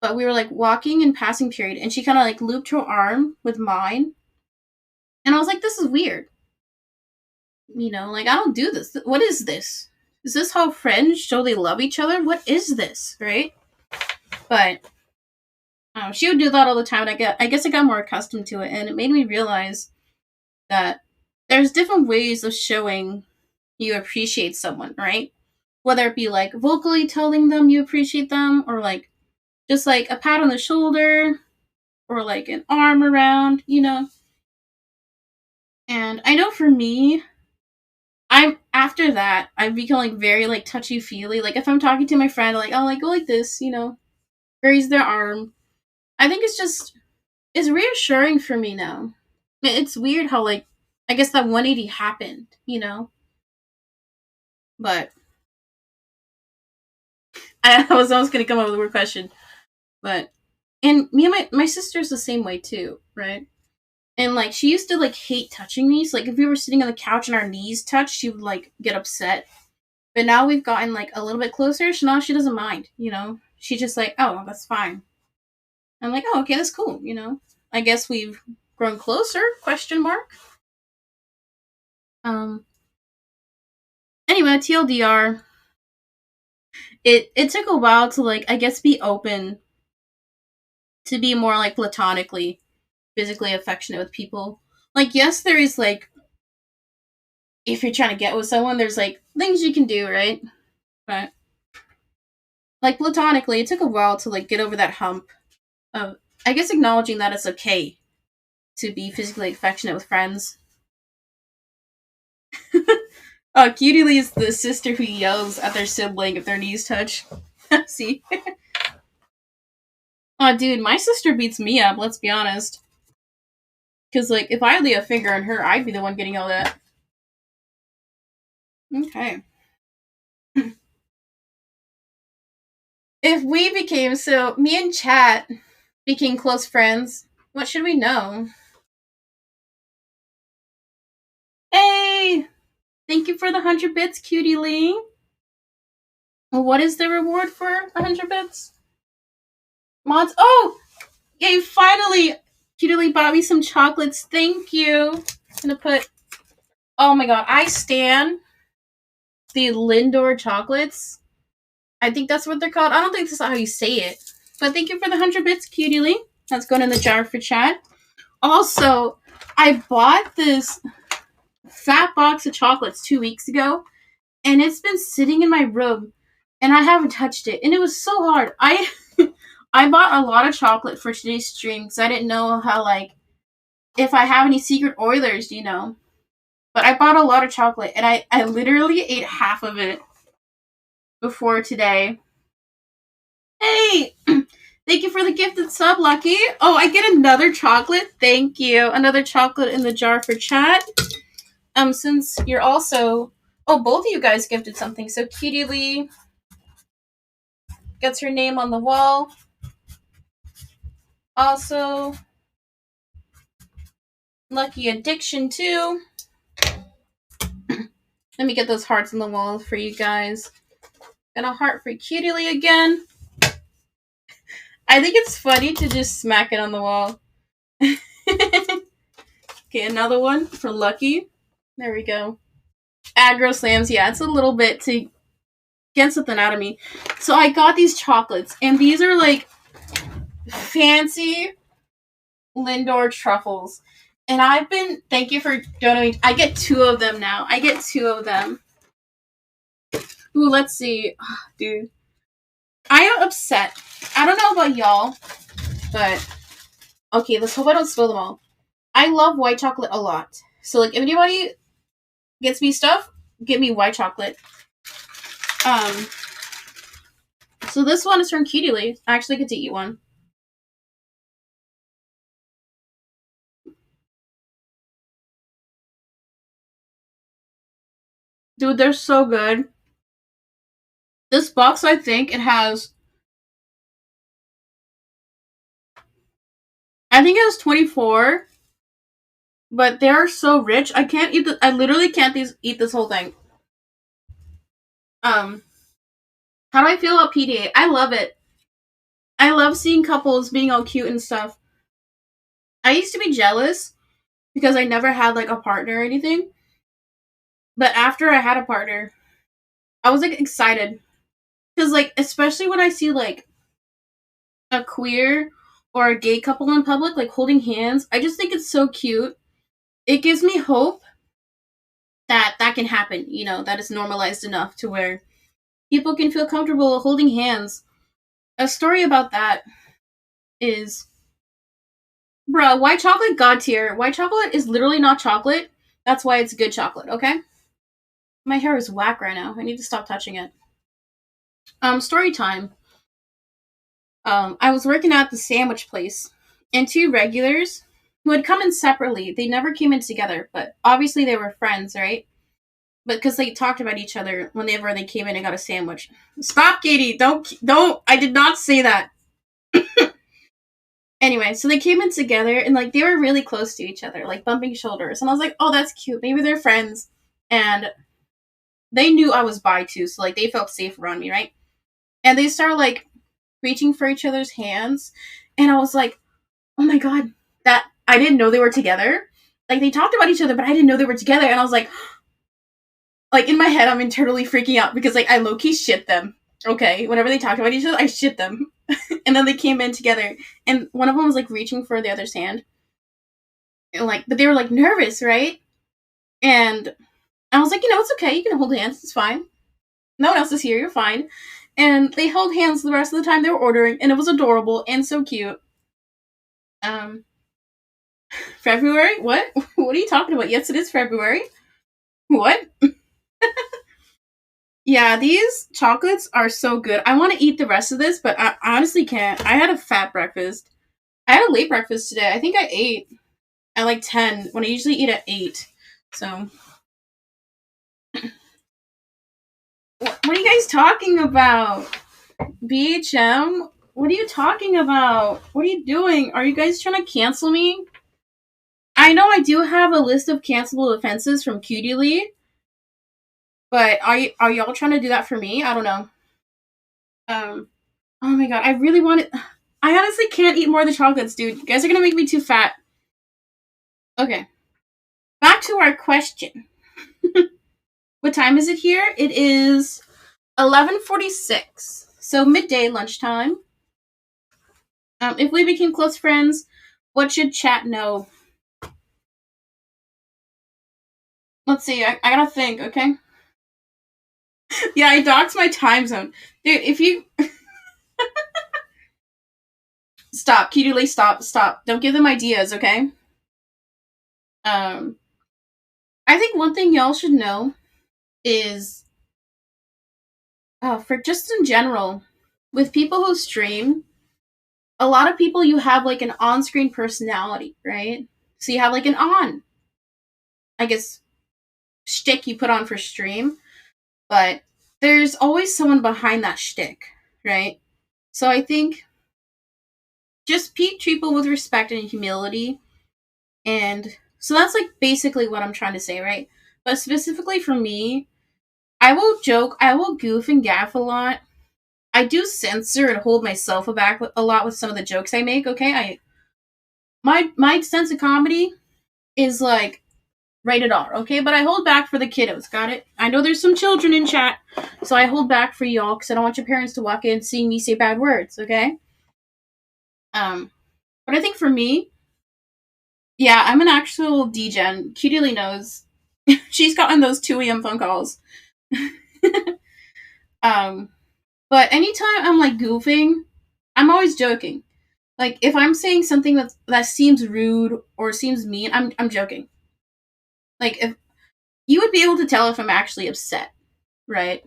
but we were like walking in passing period, and she kind of like looped her arm with mine. And I was like, this is weird. You know, like I don't do this. What is this? Is this how friends show they love each other? What is this, right? But she would do that all the time. And I guess I got more accustomed to it, and it made me realize that there's different ways of showing you appreciate someone, right? Whether it be like vocally telling them you appreciate them, or like just like a pat on the shoulder, or like an arm around, you know. And I know for me, I'm after that I've become like very like touchy feely. Like if I'm talking to my friend, like I'll like go like this, you know. raise their arm. I think it's reassuring for me now. It's weird how like I guess that 180 happened, you know. But I was almost gonna come up with a weird question, but and me and my sister's the same way too, right? And like she used to like hate touching me. So like if we were sitting on the couch and our knees touched, she would like get upset. But now we've gotten like a little bit closer, so now she doesn't mind, you know? She's just like, oh, that's fine. I'm like, oh, okay, that's cool, you know? I guess we've grown closer, question mark. Um anyway, TLDR, it took a while to like I guess be open to be more like platonically physically affectionate with people. Like yes, there is like if you're trying to get with someone, there's like things you can do, right? But like platonically, it took a while to like get over that hump of I guess acknowledging that it's okay to be physically affectionate with friends. Cutie Lee is the sister who yells at their sibling if their knees touch. See? Oh, dude, my sister beats me up, let's be honest. Because, like, if I lay a finger on her, I'd be the one getting yelled at. Okay. If we became, so, me and Chat became close friends, what should we know? Hey! Thank you for the 100 bits, Cutie Lee. What is the reward for 100 bits? Mods? Oh! Yay, finally! Cutie Lee bought me some chocolates. Thank you. I'm gonna put. Oh my god, I stan the Lindor chocolates. I think that's what they're called. I don't think that's how you say it. But thank you for the 100 bits, Cutie Lee. That's going in the jar for Chat. Also, I bought this fat box of chocolates 2 weeks ago, and it's been sitting in my room, and I haven't touched it. And it was so hard. I bought a lot of chocolate for today's stream because I didn't know how, like, if I have any secret Oilers, you know. But I bought a lot of chocolate, and I literally ate half of it before today. Hey! Thank you for the gifted sub, Lucky. Oh, I get another chocolate. Thank you. Another chocolate in the jar for Chat. Since you're also... Oh, both of you guys gifted something. So Cutie Lee gets her name on the wall. Also, Lucky Addiction too. Let me get those hearts on the wall for you guys. And a heart for Cutie Lee again. I think it's funny to just smack it on the wall. Okay, another one for Lucky. There we go. Aggro slams. Yeah, it's a little bit to get something out of me. So I got these chocolates, and these are like fancy Lindor truffles. And I've been, thank you for donating. I get 2 of them now. I get 2 of them. Ooh, let's see. Oh, dude. I am upset. I don't know about y'all, but okay, let's hope I don't spill them all. I love white chocolate a lot. So like if anybody gets me stuff, get me white chocolate. So this one is from Cutie Lee. I actually get to eat one. Dude, they're so good. This box, I think it has... I think it has 24. But they're so rich. I can't eat I literally can't eat this whole thing. How do I feel about PDA? I love it. I love seeing couples being all cute and stuff. I used to be jealous because I never had like a partner or anything. But after I had a partner, I was like excited. Because like, especially when I see like a queer or a gay couple in public, like holding hands, I just think it's so cute. It gives me hope that that can happen, you know, that it's normalized enough to where people can feel comfortable holding hands. A story about that is, bruh, white chocolate god tier. White chocolate is literally not chocolate. That's why it's good chocolate, okay? My hair is whack right now. I need to stop touching it. Story time. I was working at the sandwich place, and two regulars who had come in separately. They never came in together, but obviously they were friends, right? But because they talked about each other whenever they came in and got a sandwich. Stop, Katie! Don't! I did not say that. Anyway, so they came in together and like they were really close to each other, like bumping shoulders. And I was like, oh, that's cute. Maybe they're friends. And they knew I was bi too, so like they felt safe around me, right? And they started like reaching for each other's hands, and I was like, oh my god, that I didn't know they were together. Like they talked about each other, but I didn't know they were together, and I was like in my head, I'm internally freaking out because like I low key shit them. Okay, whenever they talk about each other, I shit them, and then they came in together, and one of them was like reaching for the other's hand, and like, but they were like nervous, right? And I was like, it's okay, you can hold hands, it's fine. No one else is here, you're fine. And they held hands the rest of the time they were ordering, and it was adorable and so cute. Um, February? What? What are you talking about? Yes, it is February. What? Yeah, these chocolates are so good. I want to eat the rest of this, but I honestly can't. I had a fat breakfast. I had a late breakfast today. I think I ate at like 10 when I usually eat at 8. So, what are you guys talking about? BHM? What are you talking about? What are you doing? Are you guys trying to cancel me? I know I do have a list of cancelable offenses from Cutiely, but are y'all trying to do that for me? I don't know. Um, oh my god, I really want it. I honestly can't eat more of the chocolates, dude. You guys are gonna make me too fat. Okay, back to our question. What time is it here? It is 11:46, so midday lunchtime. If we became close friends, what should chat know? Let's see. I gotta think. Okay. Yeah, I doxed my time zone, dude. If you stop, Cutely, stop. Don't give them ideas, okay? Um, I think one thing y'all should know is, for just in general, with people who stream, a lot of people you have like an on-screen personality, right? So you have like an I guess, shtick you put on for stream, but there's always someone behind that shtick, right? So I think just treat people with respect and humility, and so that's like basically what I'm trying to say, right? But specifically for me, I will joke, I will goof and gaff a lot. I do censor and hold myself back a lot with some of the jokes I make. Okay, my sense of comedy is like rated R. Okay, but I hold back for the kiddos. Got it? I know there's some children in chat, so I hold back for y'all because I don't want your parents to walk in seeing me say bad words. Okay. But I think for me, yeah, I'm an actual degen. Cutely knows. She's gotten those 2 a.m. phone calls. um, but anytime I'm like goofing, I'm always joking. Like if I'm saying something that seems rude or seems mean, I'm joking. Like if you would be able to tell if I'm actually upset, right?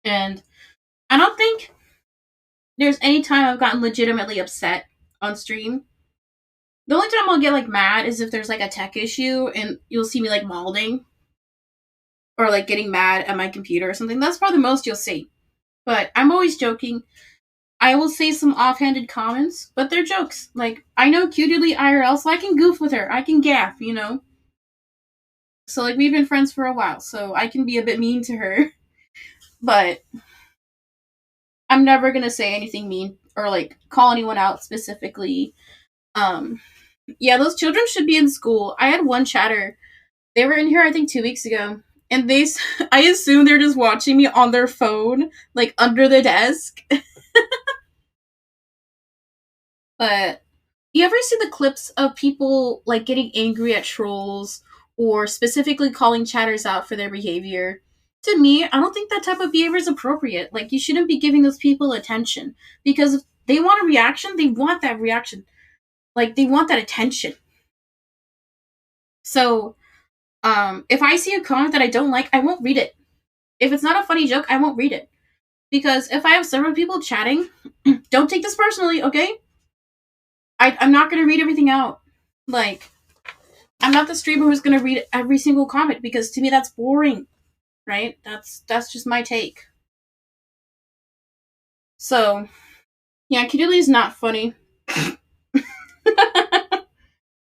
And I don't think there's any time I've gotten legitimately upset on stream. The only time I'll get like mad is if there's like a tech issue and you'll see me like malding or like getting mad at my computer or something. That's probably the most you'll see. But I'm always joking. I will say some offhanded comments, but they're jokes. Like, I know Cutely IRL, so I can goof with her. I can gaff. So, like, we've been friends for a while, so I can be a bit mean to her. But I'm never gonna say anything mean or, like, call anyone out specifically. Yeah, those children should be in school. I had one chatter. They were in here, I think, 2 weeks ago. And I assume they're just watching me on their phone, like, under the desk. But you ever see the clips of people like getting angry at trolls or specifically calling chatters out for their behavior? To me, I don't think that type of behavior is appropriate. Like you shouldn't be giving those people attention because if they want a reaction, they want that reaction. Like they want that attention. So, if I see a comment that I don't like, I won't read it. If it's not a funny joke, I won't read it. Because if I have several people chatting, don't take this personally, okay? I'm not gonna read everything out. Like, I'm not the streamer who's gonna read every single comment because to me that's boring, right? That's just my take. So yeah, Kiduli is not funny.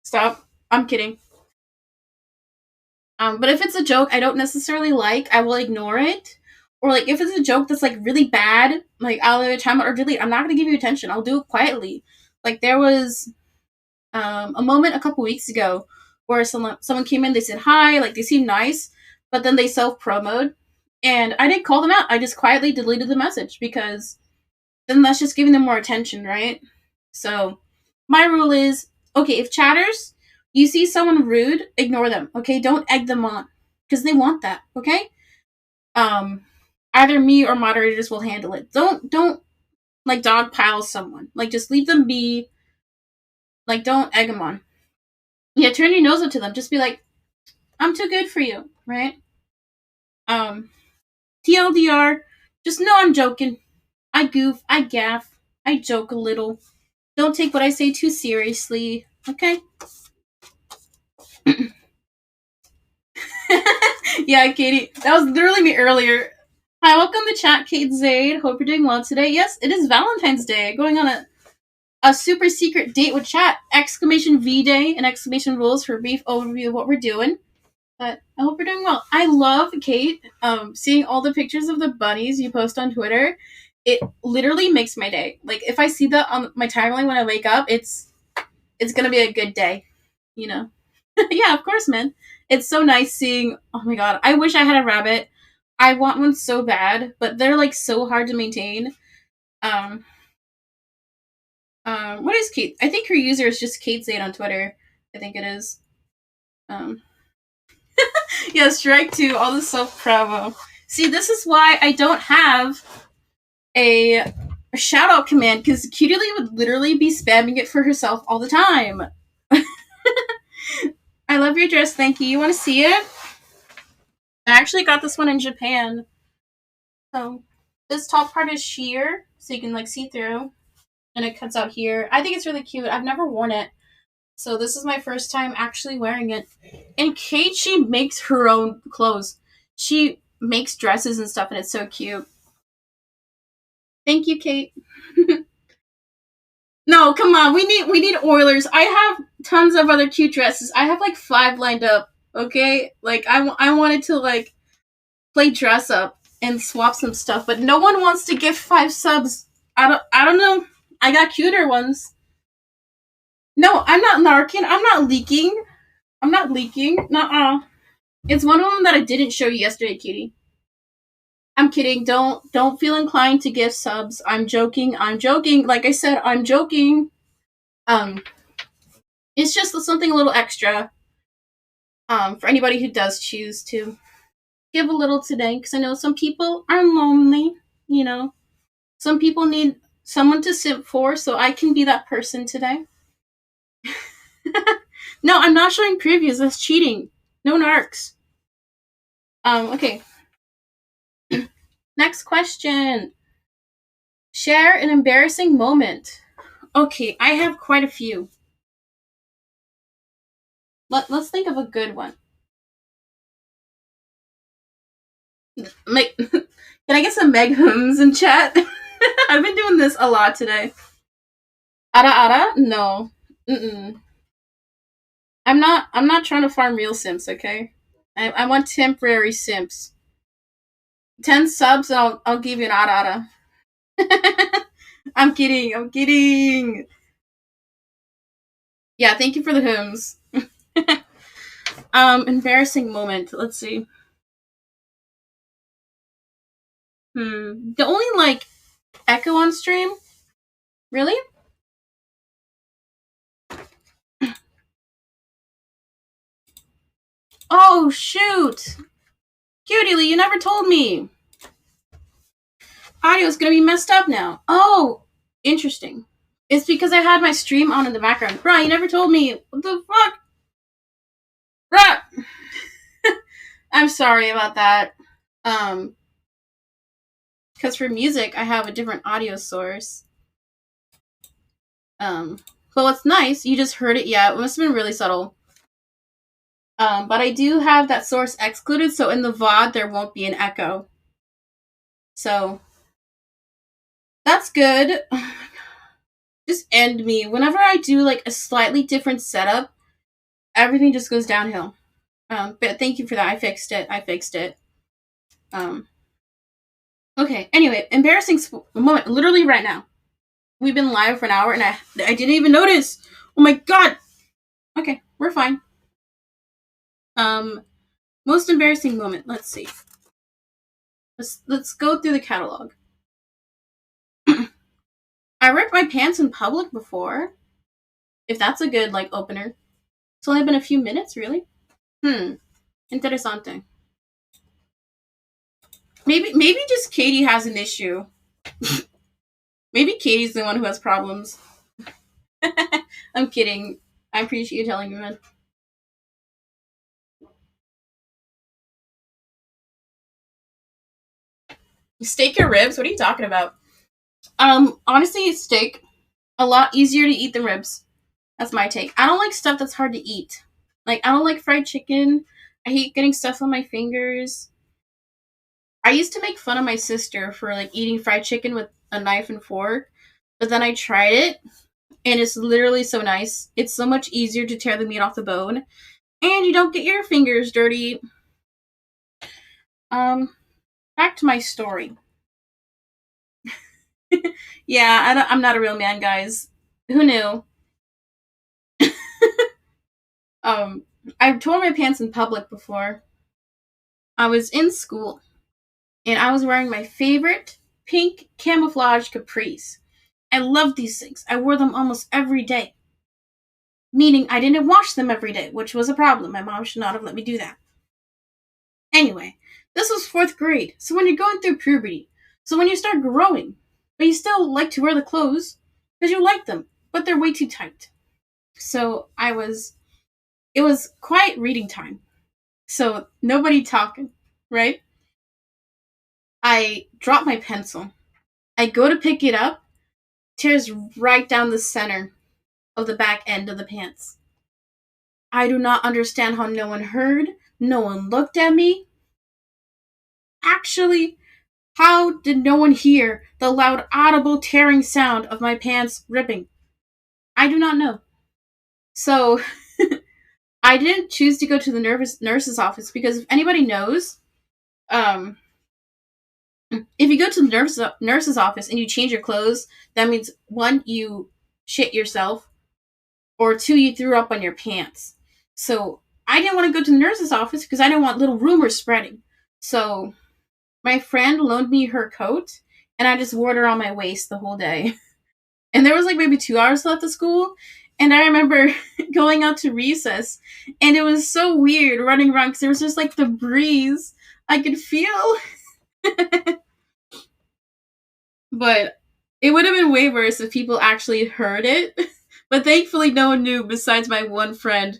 Stop. I'm kidding. But if it's a joke I don't necessarily like, I will ignore it. Or like if it's a joke that's like really bad, like I'll either time out or delete. I'm not gonna give you attention. I'll do it quietly. Like there was a moment a couple weeks ago where someone came in, they said hi, like they seemed nice, but then they self promoed, and I didn't call them out. I just quietly deleted the message because then that's just giving them more attention, right? So my rule is okay, if chatters, you see someone rude, ignore them. Okay, don't egg them on because they want that. Okay, um, either me or moderators will handle it. Don't like dogpile someone. Like just leave them be. Like don't egg them on. Yeah, turn your nose up to them. Just be like, I'm too good for you, right? Um, TLDR, just know I'm joking. I goof, I gaff, I joke a little. Don't take what I say too seriously, okay? Yeah, Katie, that was literally me earlier. Hi, welcome to chat, Kate Zaid. Hope you're doing well today. Yes, it is Valentine's Day. Going on a super secret date with chat. Exclamation V Day and exclamation rules for a brief overview of what we're doing. But I hope you're doing well. I love, Kate, seeing all the pictures of the bunnies you post on Twitter. It literally makes my day. Like if I see that on my timeline when I wake up, it's gonna be a good day, you know. Yeah, of course, man. It's so nice seeing. Oh my god, I wish I had a rabbit. I want one so bad, but they're like so hard to maintain. Um, what is Kate? I think her user is just Kate Zaid on Twitter. I think it is. Um, yeah, strike two. All the self promo. See, this is why I don't have a shout out command because Cutie Lee would literally be spamming it for herself all the time. I love your dress, thank you. You want to see it? I actually got this one in Japan. So this top part is sheer, so you can like see through, and it cuts out here. I think it's really cute. I've never worn it, so this is my first time actually wearing it. And Kate, she makes her own clothes. She makes dresses and stuff, and it's so cute. Thank you, Kate. No, come on. We need Oilers. I have tons of other cute dresses. I have like 5 lined up. Okay, like I wanted to like play dress up and swap some stuff, but no one wants to give 5 subs. I don't know. I got cuter ones. No, I'm not narking. I'm not leaking. I'm not leaking. Nuh-uh. It's one of them that I didn't show you yesterday, cutie. I'm kidding. Don't feel inclined to give subs. I'm joking. I'm joking. Like I said, I'm joking. Um, it's just something a little extra. For anybody who does choose to give a little today, because I know some people are lonely. You know, some people need someone to simp for, so I can be that person today. No, I'm not showing previews. That's cheating. No narcs. Okay. Next question. Share an embarrassing moment. Okay, I have quite a few. Let's think of a good one. Can I get some Meg hums in chat? I've been doing this a lot today. Ara ara? No. Mm-mm. I'm not trying to farm real simps, okay? I want temporary simps. 10 subs and I'll give you an ara ara. I'm kidding. I'm kidding. Yeah, thank you for the hymns. Embarrassing moment. Let's see. The only like echo on stream. Really? Oh shoot! Cutie Lee, you never told me. Audio's gonna be messed up now. Oh, interesting. It's because I had my stream on in the background. Bruh, you never told me. What the fuck? Bruh! I'm sorry about that. Because because for music I have a different audio source. But what's nice, you just heard it. Yeah, it must have been really subtle. But I do have that source excluded, so in the VOD there won't be an echo. So that's good. Just end me. Whenever I do like a slightly different setup, everything just goes downhill. But thank you for that. I fixed it. Um, okay. Anyway, embarrassing moment. Literally right now. We've been live for an hour and I didn't even notice. Oh my god. Okay, we're fine. Most embarrassing moment. Let's see. Let's go through the catalog. I ripped my pants in public before. If that's a good like opener. It's only been a few minutes, really. Interesante. Maybe just Katie has an issue. Maybe Katie's the one who has problems. I'm kidding. I appreciate you telling me, man. Steak or ribs? What are you talking about? Honestly, steak. A lot easier to eat than ribs. That's my take. I don't like stuff that's hard to eat. Like, I don't like fried chicken. I hate getting stuff on my fingers. I used to make fun of my sister for, like, eating fried chicken with a knife and fork. But then I tried it, and it's literally so nice. It's so much easier to tear the meat off the bone. And you don't get your fingers dirty. Back to my story. Yeah, I'm not a real man, guys. Who knew? I've torn my pants in public before. I was in school, and I was wearing my favorite pink camouflage capris. I loved these things. I wore them almost every day. Meaning I didn't wash them every day, which was a problem. My mom should not have let me do that. Anyway, this was 4th grade, so when you're going through puberty, so when you start growing, but you still like to wear the clothes because you like them, but they're way too tight. So it was quiet reading time. So nobody talking, right? I drop my pencil. I go to pick it up, tears right down the center of the back end of the pants. I do not understand how no one heard, no one looked at me. Actually, how did no one hear the loud, audible tearing sound of my pants ripping? I do not know. So, I didn't choose to go to the nurse's office because if anybody knows, if you go to the nurse's office and you change your clothes, that means 1, you shit yourself, or 2, you threw up on your pants. So, I didn't want to go to the nurse's office because I didn't want little rumors spreading. So, my friend loaned me her coat, and I just wore it around my waist the whole day. And there was like maybe 2 hours left of school, and I remember going out to recess, and it was so weird running around because there was just like the breeze I could feel. But it would have been way worse if people actually heard it. But thankfully, no one knew besides my one friend.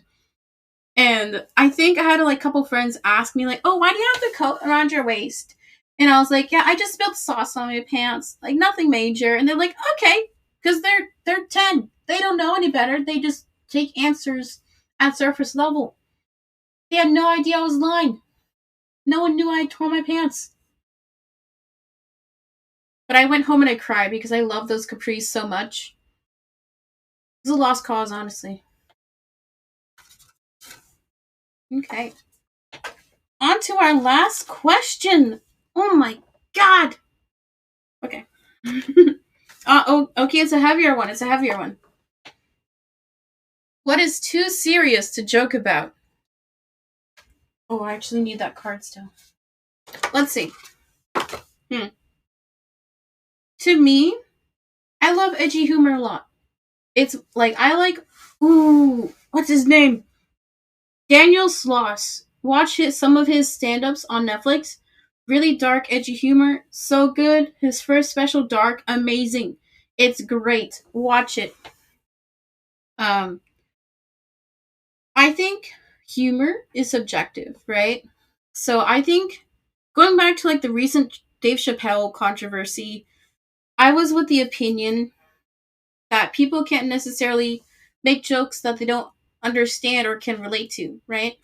And I think I had a couple friends ask me, like, oh, why do you have the coat around your waist? And I was like, yeah, I just spilled sauce on my pants. Like, nothing major. And they're like, okay, because they're 10. They don't know any better. They just take answers at surface level. They had no idea I was lying. No one knew I had torn my pants. But I went home and I cried because I love those capris so much. It's a lost cause, honestly. Okay. On to our last question. Oh my god. Okay. Okay, it's a heavier one. What is too serious to joke about? Oh, I actually need that card still. Let's see. To me, I love edgy humor a lot. It's like, what's his name? Daniel Sloss. Watch some of his stand-ups on Netflix. Really dark, edgy humor. So good. His first special, Dark, amazing. It's great. Watch it. I think humor is subjective, right? So I think going back to the recent Dave Chappelle controversy, I was with the opinion that people can't necessarily make jokes that they don't understand or can relate to, right?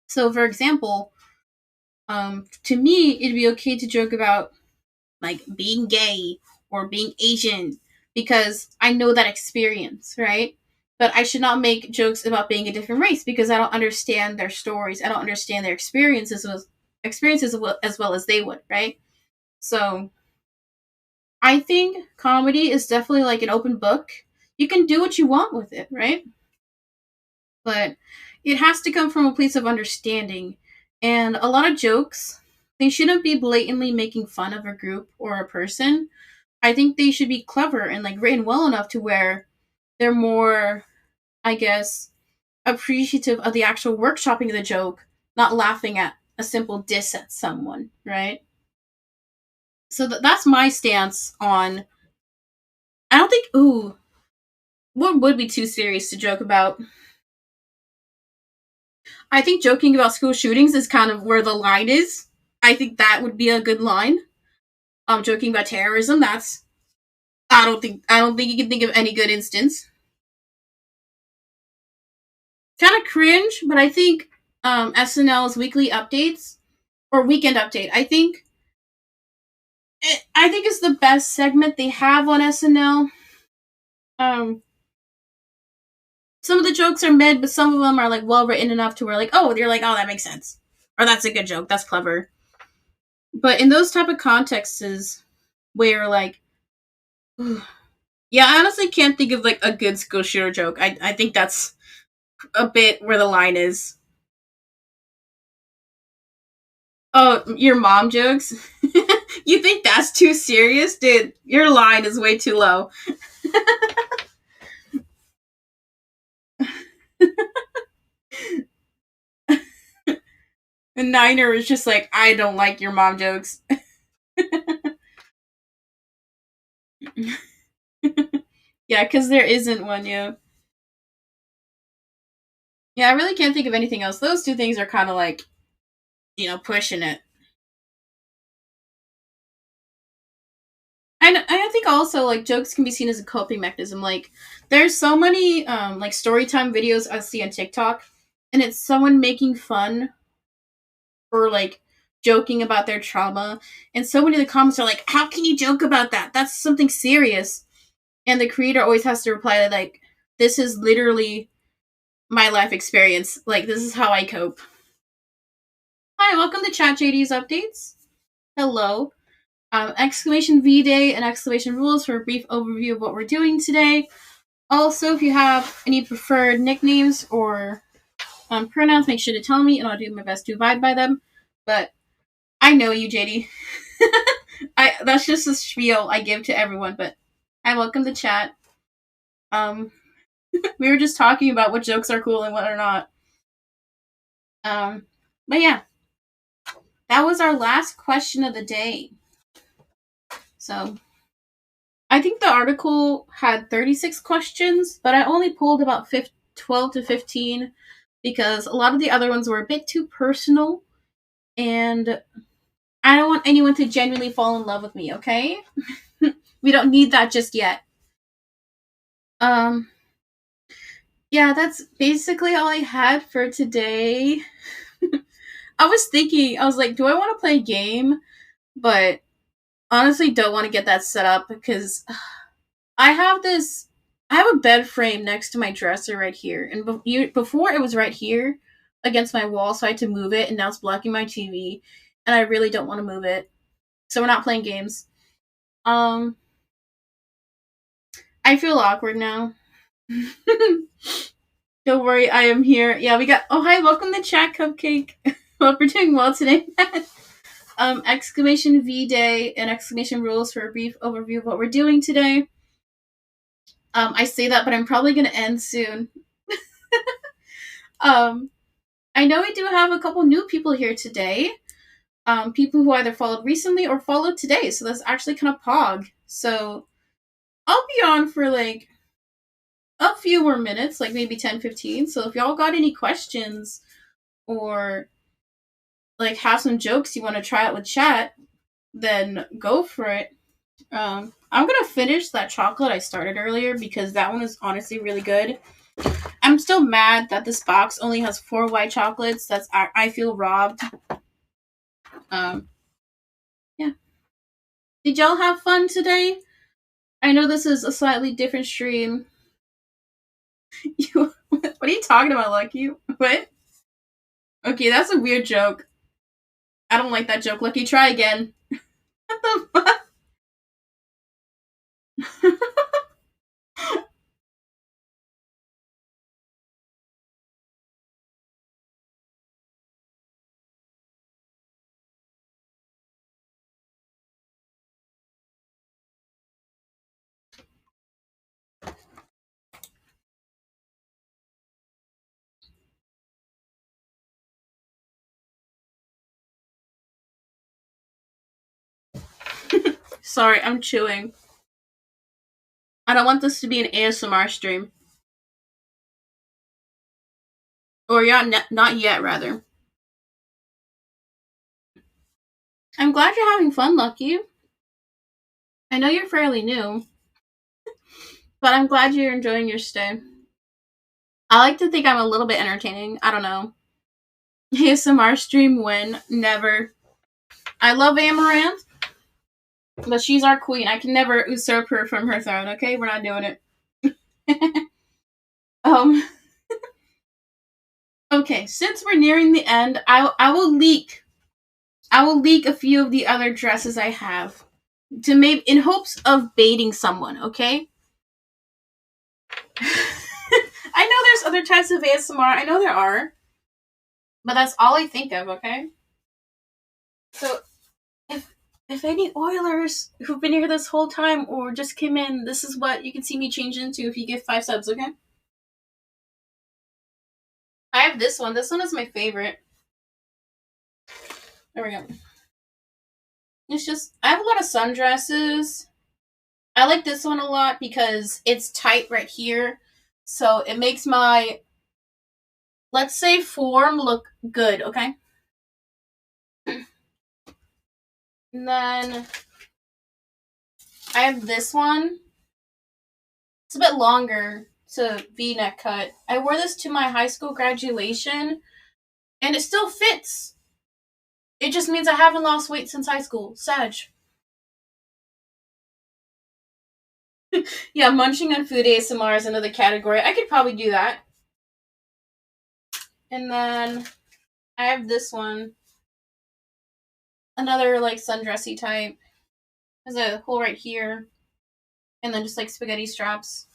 So, for example, to me, it'd be okay to joke about like being gay or being Asian because I know that experience, right? But I should not make jokes about being a different race because I don't understand their stories. I don't understand their experiences as well as they would, right? So I think comedy is definitely like an open book. You can do what you want with it, right? But it has to come from a place of understanding. And a lot of jokes, they shouldn't be blatantly making fun of a group or a person. I think they should be clever and like written well enough to where they're more, I guess, appreciative of the actual workshopping of the joke, not laughing at a simple diss at someone, right? So that's my stance on. I don't think. Ooh, what would be too serious to joke about? I think joking about school shootings is kind of where the line is. I think that would be a good line. Joking about terrorism. That's. I don't think you can think of any good instance. Kind of cringe, but I think SNL's weekly updates or weekend update. I think it's the best segment they have on SNL. Um, some of the jokes are mid, but some of them are like well written enough to where like, oh, you're like, oh, that makes sense, or that's a good joke, that's clever. But in those type of contexts, where like, yeah, I honestly can't think of like a good school shooter joke. I think that's a bit where the line is. Oh, your mom jokes? You think that's too serious? Dude, your line is way too low. And Niner is just like, I don't like your mom jokes. Yeah, because there isn't one, yeah. Yeah, I really can't think of anything else. Those two things are kind of like, pushing it. And I think also like jokes can be seen as a coping mechanism. Like there's so many like story time videos I see on TikTok, and it's someone making fun or like joking about their trauma, and so many of the comments are like, "How can you joke about that? That's something serious." And the creator always has to reply like, "This is literally my life experience. Like this is how I cope." Hi, welcome to Chat JD's updates. Hello. Exclamation V Day and exclamation rules for a brief overview of what we're doing today. Also, if you have any preferred nicknames or pronouns, make sure to tell me, and I'll do my best to abide by them. But I know you, JD. That's just a spiel I give to everyone. But I welcome the chat. We were just talking about what jokes are cool and what are not. But yeah, that was our last question of the day. So I think the article had 36 questions, but I only pulled about 12 to 15 because a lot of the other ones were a bit too personal, and I don't want anyone to genuinely fall in love with me, okay? We don't need that just yet. Um, yeah, that's basically all I had for today. I was thinking, I was like, do I want to play a game? But honestly, don't want to get that set up because I have this. I have a bed frame next to my dresser right here, and before it was right here against my wall, so I had to move it, and now it's blocking my TV, and I really don't want to move it. So we're not playing games. Um, I feel awkward now. Don't worry, I am here. Yeah, we got. Oh, hi, welcome to Chat Cupcake. Hope we're doing well today. Exclamation V Day and exclamation rules for a brief overview of what we're doing today. I say that, but I'm probably going to end soon. I know we do have a couple new people here today. People who either followed recently or followed today, so that's actually kind of pog. So I'll be on for like a few more minutes, like maybe 10-15. So if y'all got any questions or like have some jokes you want to try out with chat, then go for it. I'm gonna finish that chocolate I started earlier because that one is honestly really good. I'm still mad that this box only has 4 white chocolates. I feel robbed. Um, yeah. Did y'all have fun today? I know this is a slightly different stream. What are you talking about, Lucky? What? Okay, that's a weird joke. I don't like that joke. Lucky, try again. What the fuck? Sorry, I'm chewing. I don't want this to be an ASMR stream. Or yeah, not yet, rather. I'm glad you're having fun, Lucky. I know you're fairly new, but I'm glad you're enjoying your stay. I like to think I'm a little bit entertaining. I don't know. ASMR stream when? Never. I love Amaranth, but she's our queen. I can never usurp her from her throne, okay? We're not doing it. um, okay, since we're nearing the end, I will leak. I will leak a few of the other dresses I have to maybe in hopes of baiting someone, okay? I know there's other types of ASMR. I know there are. But that's all I think of, okay? So if any Oilers who've been here this whole time or just came in, this is what you can see me change into if you give 5 subs, okay? I have this one. This one is my favorite. There we go. It's just I have a lot of sundresses. I like this one a lot because it's tight right here. So it makes my, let's say, form look good, okay? And then I have this one. It's a bit longer. It's a V-neck cut. I wore this to my high school graduation, and it still fits. It just means I haven't lost weight since high school. Sag. Yeah, munching on food ASMR is another category. I could probably do that. And then I have this one. Another, like, sundressy type. There's a hole right here. And then just, like, spaghetti straps.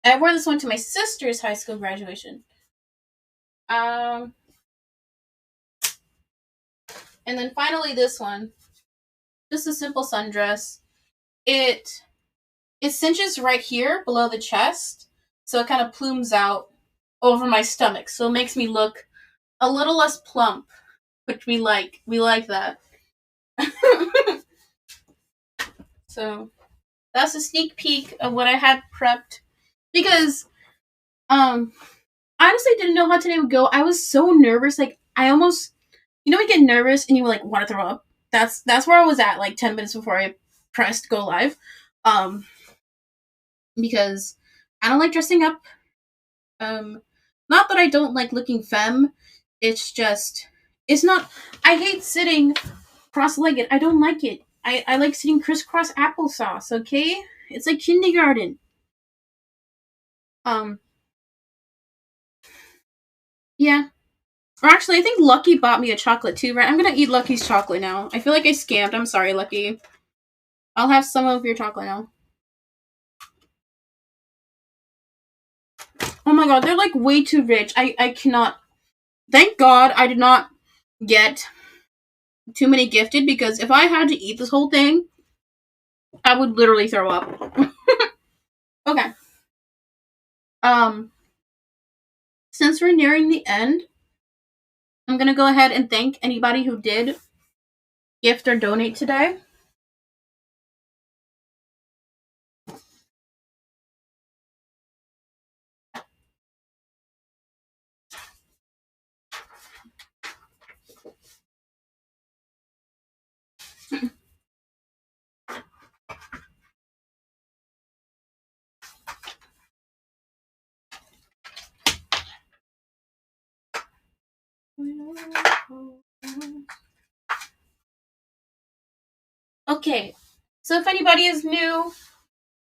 I wore this one to my sister's high school graduation. And then finally this one. Just a simple sundress. It cinches right here below the chest, so it kind of plumes out over my stomach, so it makes me look a little less plump, which we like. We like that. So that's a sneak peek of what I had prepped because I honestly didn't know how today would go. I was so nervous, like I almost, you get nervous and you like want to throw up. That's where I was at like 10 minutes before I pressed go live. Um because I don't like dressing up. Not that I don't like looking femme. It's just, it's not. I hate sitting cross-legged. I don't like it. I like sitting crisscross applesauce. Okay, it's like kindergarten. Um, yeah. Or actually, I think Lucky bought me a chocolate too. Right? I'm gonna eat Lucky's chocolate now. I feel like I scammed. I'm sorry, Lucky. I'll have some of your chocolate now. Oh my god, they're like way too rich. I cannot. Thank God I did not get too many gifted because if I had to eat this whole thing, I would literally throw up. Okay. Um, since we're nearing the end, I'm gonna go ahead and thank anybody who did gift or donate today. Okay, so if anybody is new,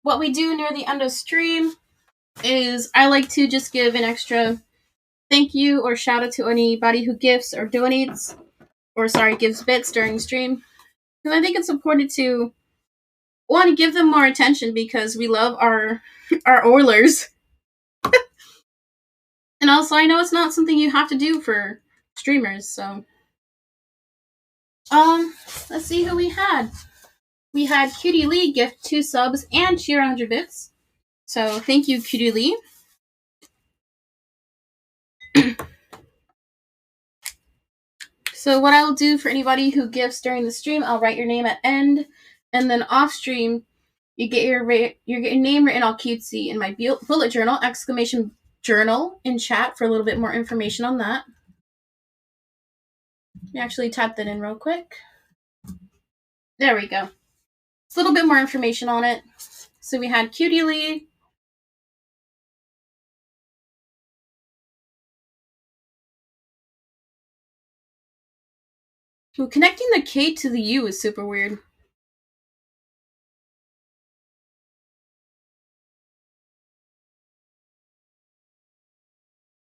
what we do near the end of stream is I like to just give an extra thank you or shout out to anybody who gifts or donates, or sorry, gives bits during the stream. Because I think it's important to want to give them more attention because we love our Oilers. And also, I know it's not something you have to do for streamers, so. Let's see who we had. We had Cutie Lee gift 2 subs and cheer 100 bits. So, thank you, Cutie Lee. So, what I'll do for anybody who gifts during the stream, I'll write your name at end, and then off stream, you get your name written all cutesy in my bullet journal, exclamation journal, in chat for a little bit more information on that. Let me actually type that in real quick. There we go. It's a little bit more information on it. So we had Cutie Lee. Ooh, connecting the K to the U is super weird.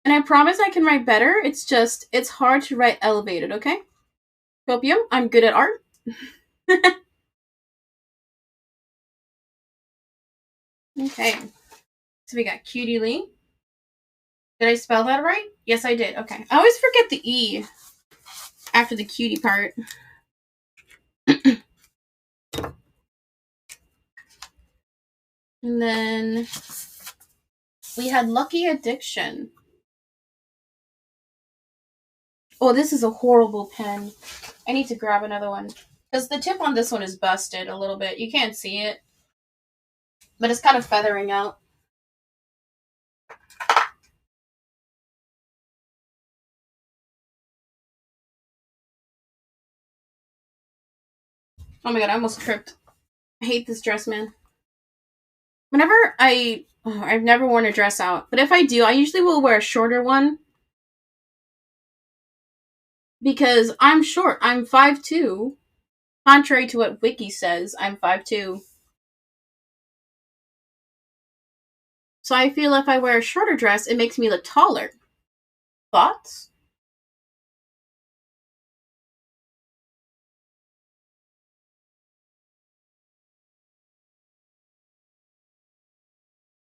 And I promise I can write better. It's just, it's hard to write elevated, okay? Copium, I'm good at art. Okay. So we got Cutie Lee. Did I spell that right? Yes, I did. Okay. I always forget the E after the cutie part. And then we had Lucky Addiction. Oh, this is a horrible pen. I need to grab another one. Because the tip on this one is busted a little bit. You can't see it. But it's kind of feathering out. Oh my god, I almost tripped. I hate this dress, man. Whenever I've never worn a dress out. But if I do, I usually will wear a shorter one. Because I'm short. I'm 5'2". Contrary to what Wiki says, I'm 5'2". So I feel if I wear a shorter dress, it makes me look taller. Thoughts?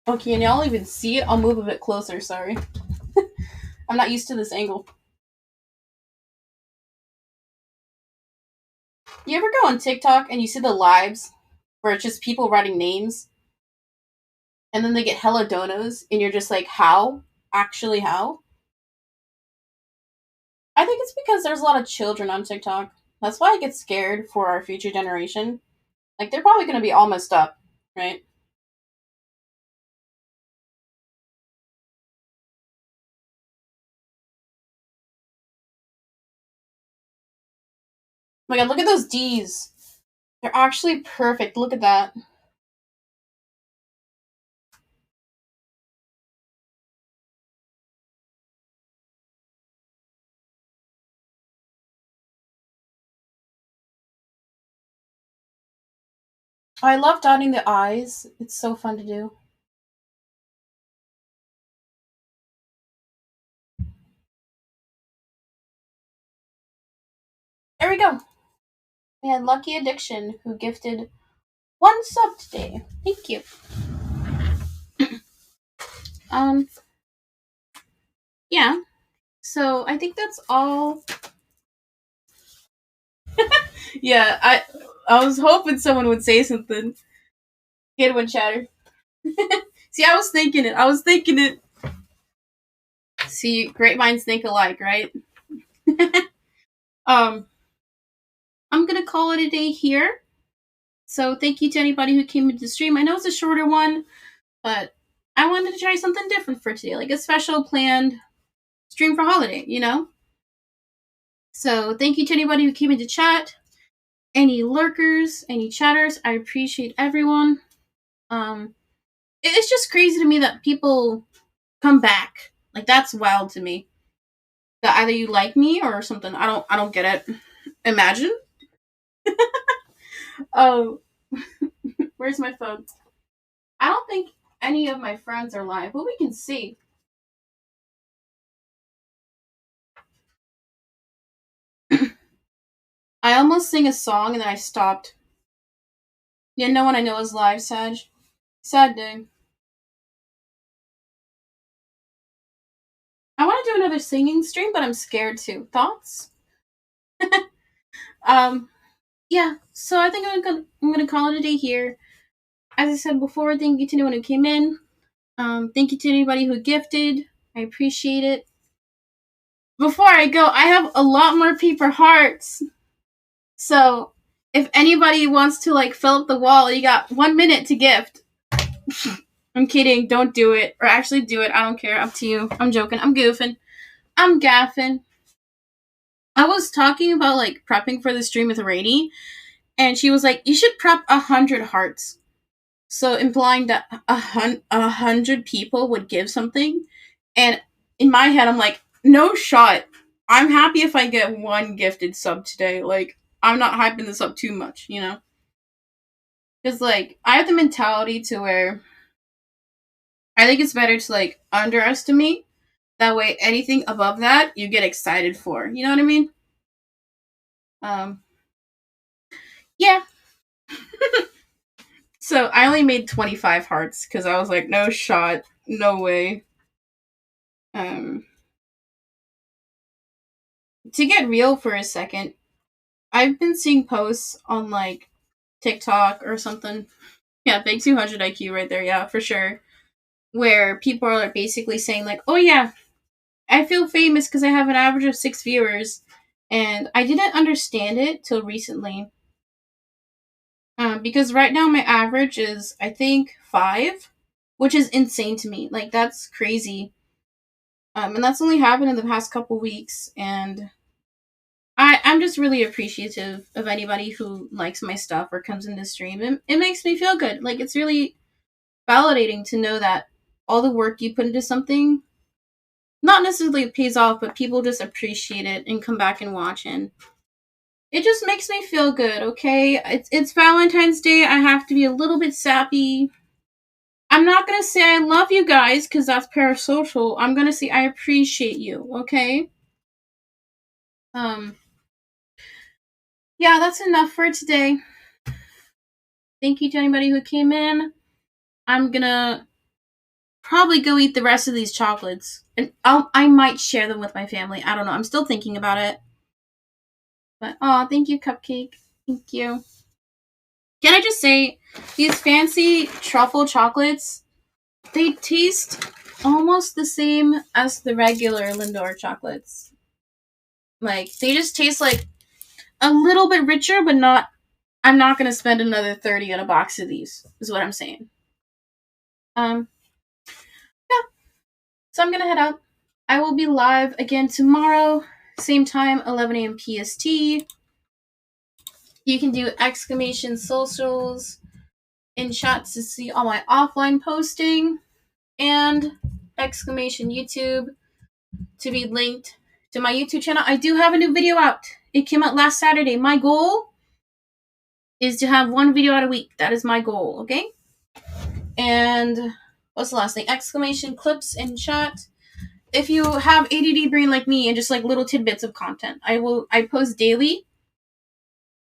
Okay, and y'all even see it? I'll move a bit closer, sorry. I'm not used to this angle. You ever go on TikTok and you see the lives where it's just people writing names? And then they get hella donos, and you're just like, how? Actually, how? I think it's because there's a lot of children on TikTok. That's why I get scared for our future generation. Like, they're probably going to be all messed up, right? Oh my god, look at those D's. They're actually perfect. Look at that. I love dotting the I's. It's so fun to do. There we go. We had Lucky Addiction, who gifted 1 sub today. Thank you. Yeah. So I think that's all. Yeah, I was hoping someone would say something. Good one, Chatter. See, I was thinking it. See, great minds think alike, right? I'm gonna call it a day here. So thank you to anybody who came into the stream. I know it's a shorter one, but I wanted to try something different for today, like a special planned stream for holiday, you know? So thank you to anybody who came into chat, any lurkers, any chatters. I appreciate everyone. It's just crazy to me that people come back. Like, that's wild to me. that either you like me or something. I don't get it. Imagine. Oh, where's my phone? I don't think any of my friends are live, but we can see. I almost sang a song and then I stopped. Yeah, no one I know is live, Sag. Sad day. I want to do another singing stream, but I'm scared too. Thoughts? Um, yeah. So I think I'm gonna call it a day here. As I said before, thank you to anyone who came in. Thank you to anybody who gifted. I appreciate it. Before I go, I have a lot more paper hearts. So if anybody wants to like fill up the wall, you got 1 minute to gift. I'm kidding. Don't do it. Or actually do it. I don't care. Up to you. I'm joking. I'm goofing. I'm gaffing. I was talking about like prepping for the stream with Rainy, and she was like, "You should prep 100 hearts." So implying that 100 people would give something, and in my head, I'm like, "No shot. I'm happy if I get one gifted sub today. Like, I'm not hyping this up too much, you know." Because like I have the mentality to where I think it's better to like underestimate. That way, anything above that, you get excited for. You know what I mean? Um, yeah. So I only made 25 hearts because I was like, no shot, no way. Um, to get real for a second, I've been seeing posts on like TikTok or something. Yeah, big 200 IQ right there. Yeah, for sure. Where people are basically saying like, oh yeah, I feel famous because I have an average of 6 viewers, and I didn't understand it till recently. Because right now my average is I think 5, which is insane to me. Like that's crazy. And that's only happened in the past couple weeks, and I'm just really appreciative of anybody who likes my stuff or comes in the stream. It makes me feel good. Like it's really validating to know that all the work you put into something not necessarily pays off, but people just appreciate it and come back and watch, and it just makes me feel good. Okay, it's Valentine's Day. I have to be a little bit sappy. I'm not gonna say I love you guys because that's parasocial. I'm gonna say I appreciate you. Okay. Um. Yeah, that's enough for today. Thank you to anybody who came in. I'm gonna probably go eat the rest of these chocolates, and I might share them with my family. I don't know. I'm still thinking about it. But thank you, Cupcake. Thank you. Can I just say, these fancy truffle chocolates, they taste almost the same as the regular Lindor chocolates. Like, they just taste like a little bit richer, but not. I'm not gonna spend another 30 on a box of these, is what I'm saying. Yeah. So I'm gonna head out. I will be live again tomorrow, same time, 11 a.m. PST. You can do exclamation socials in chat to see all my offline posting, and exclamation YouTube to be linked to my YouTube channel. I do have a new video out. It came out last Saturday. My goal is to have one video out a week. That is my goal, okay? And what's the last thing? Exclamation clips in chat. If you have ADD brain like me and just like little tidbits of content, I post daily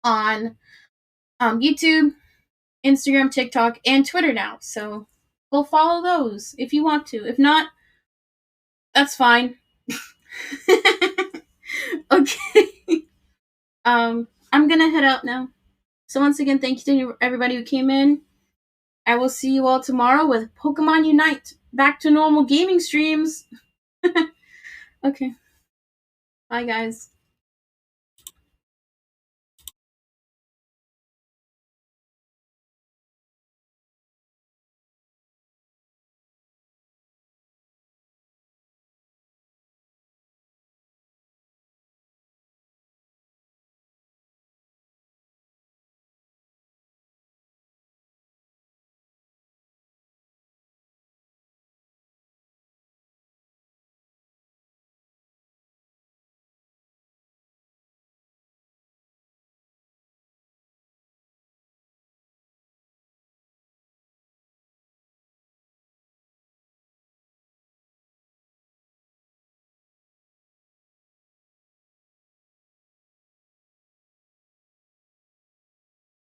on YouTube, Instagram, TikTok, and Twitter now. So go follow those if you want to. If not, that's fine. Okay. I'm gonna head out now. So once again, thank you to everybody who came in. I will see you all tomorrow with Pokemon Unite. Back to normal gaming streams. Okay. Bye, guys.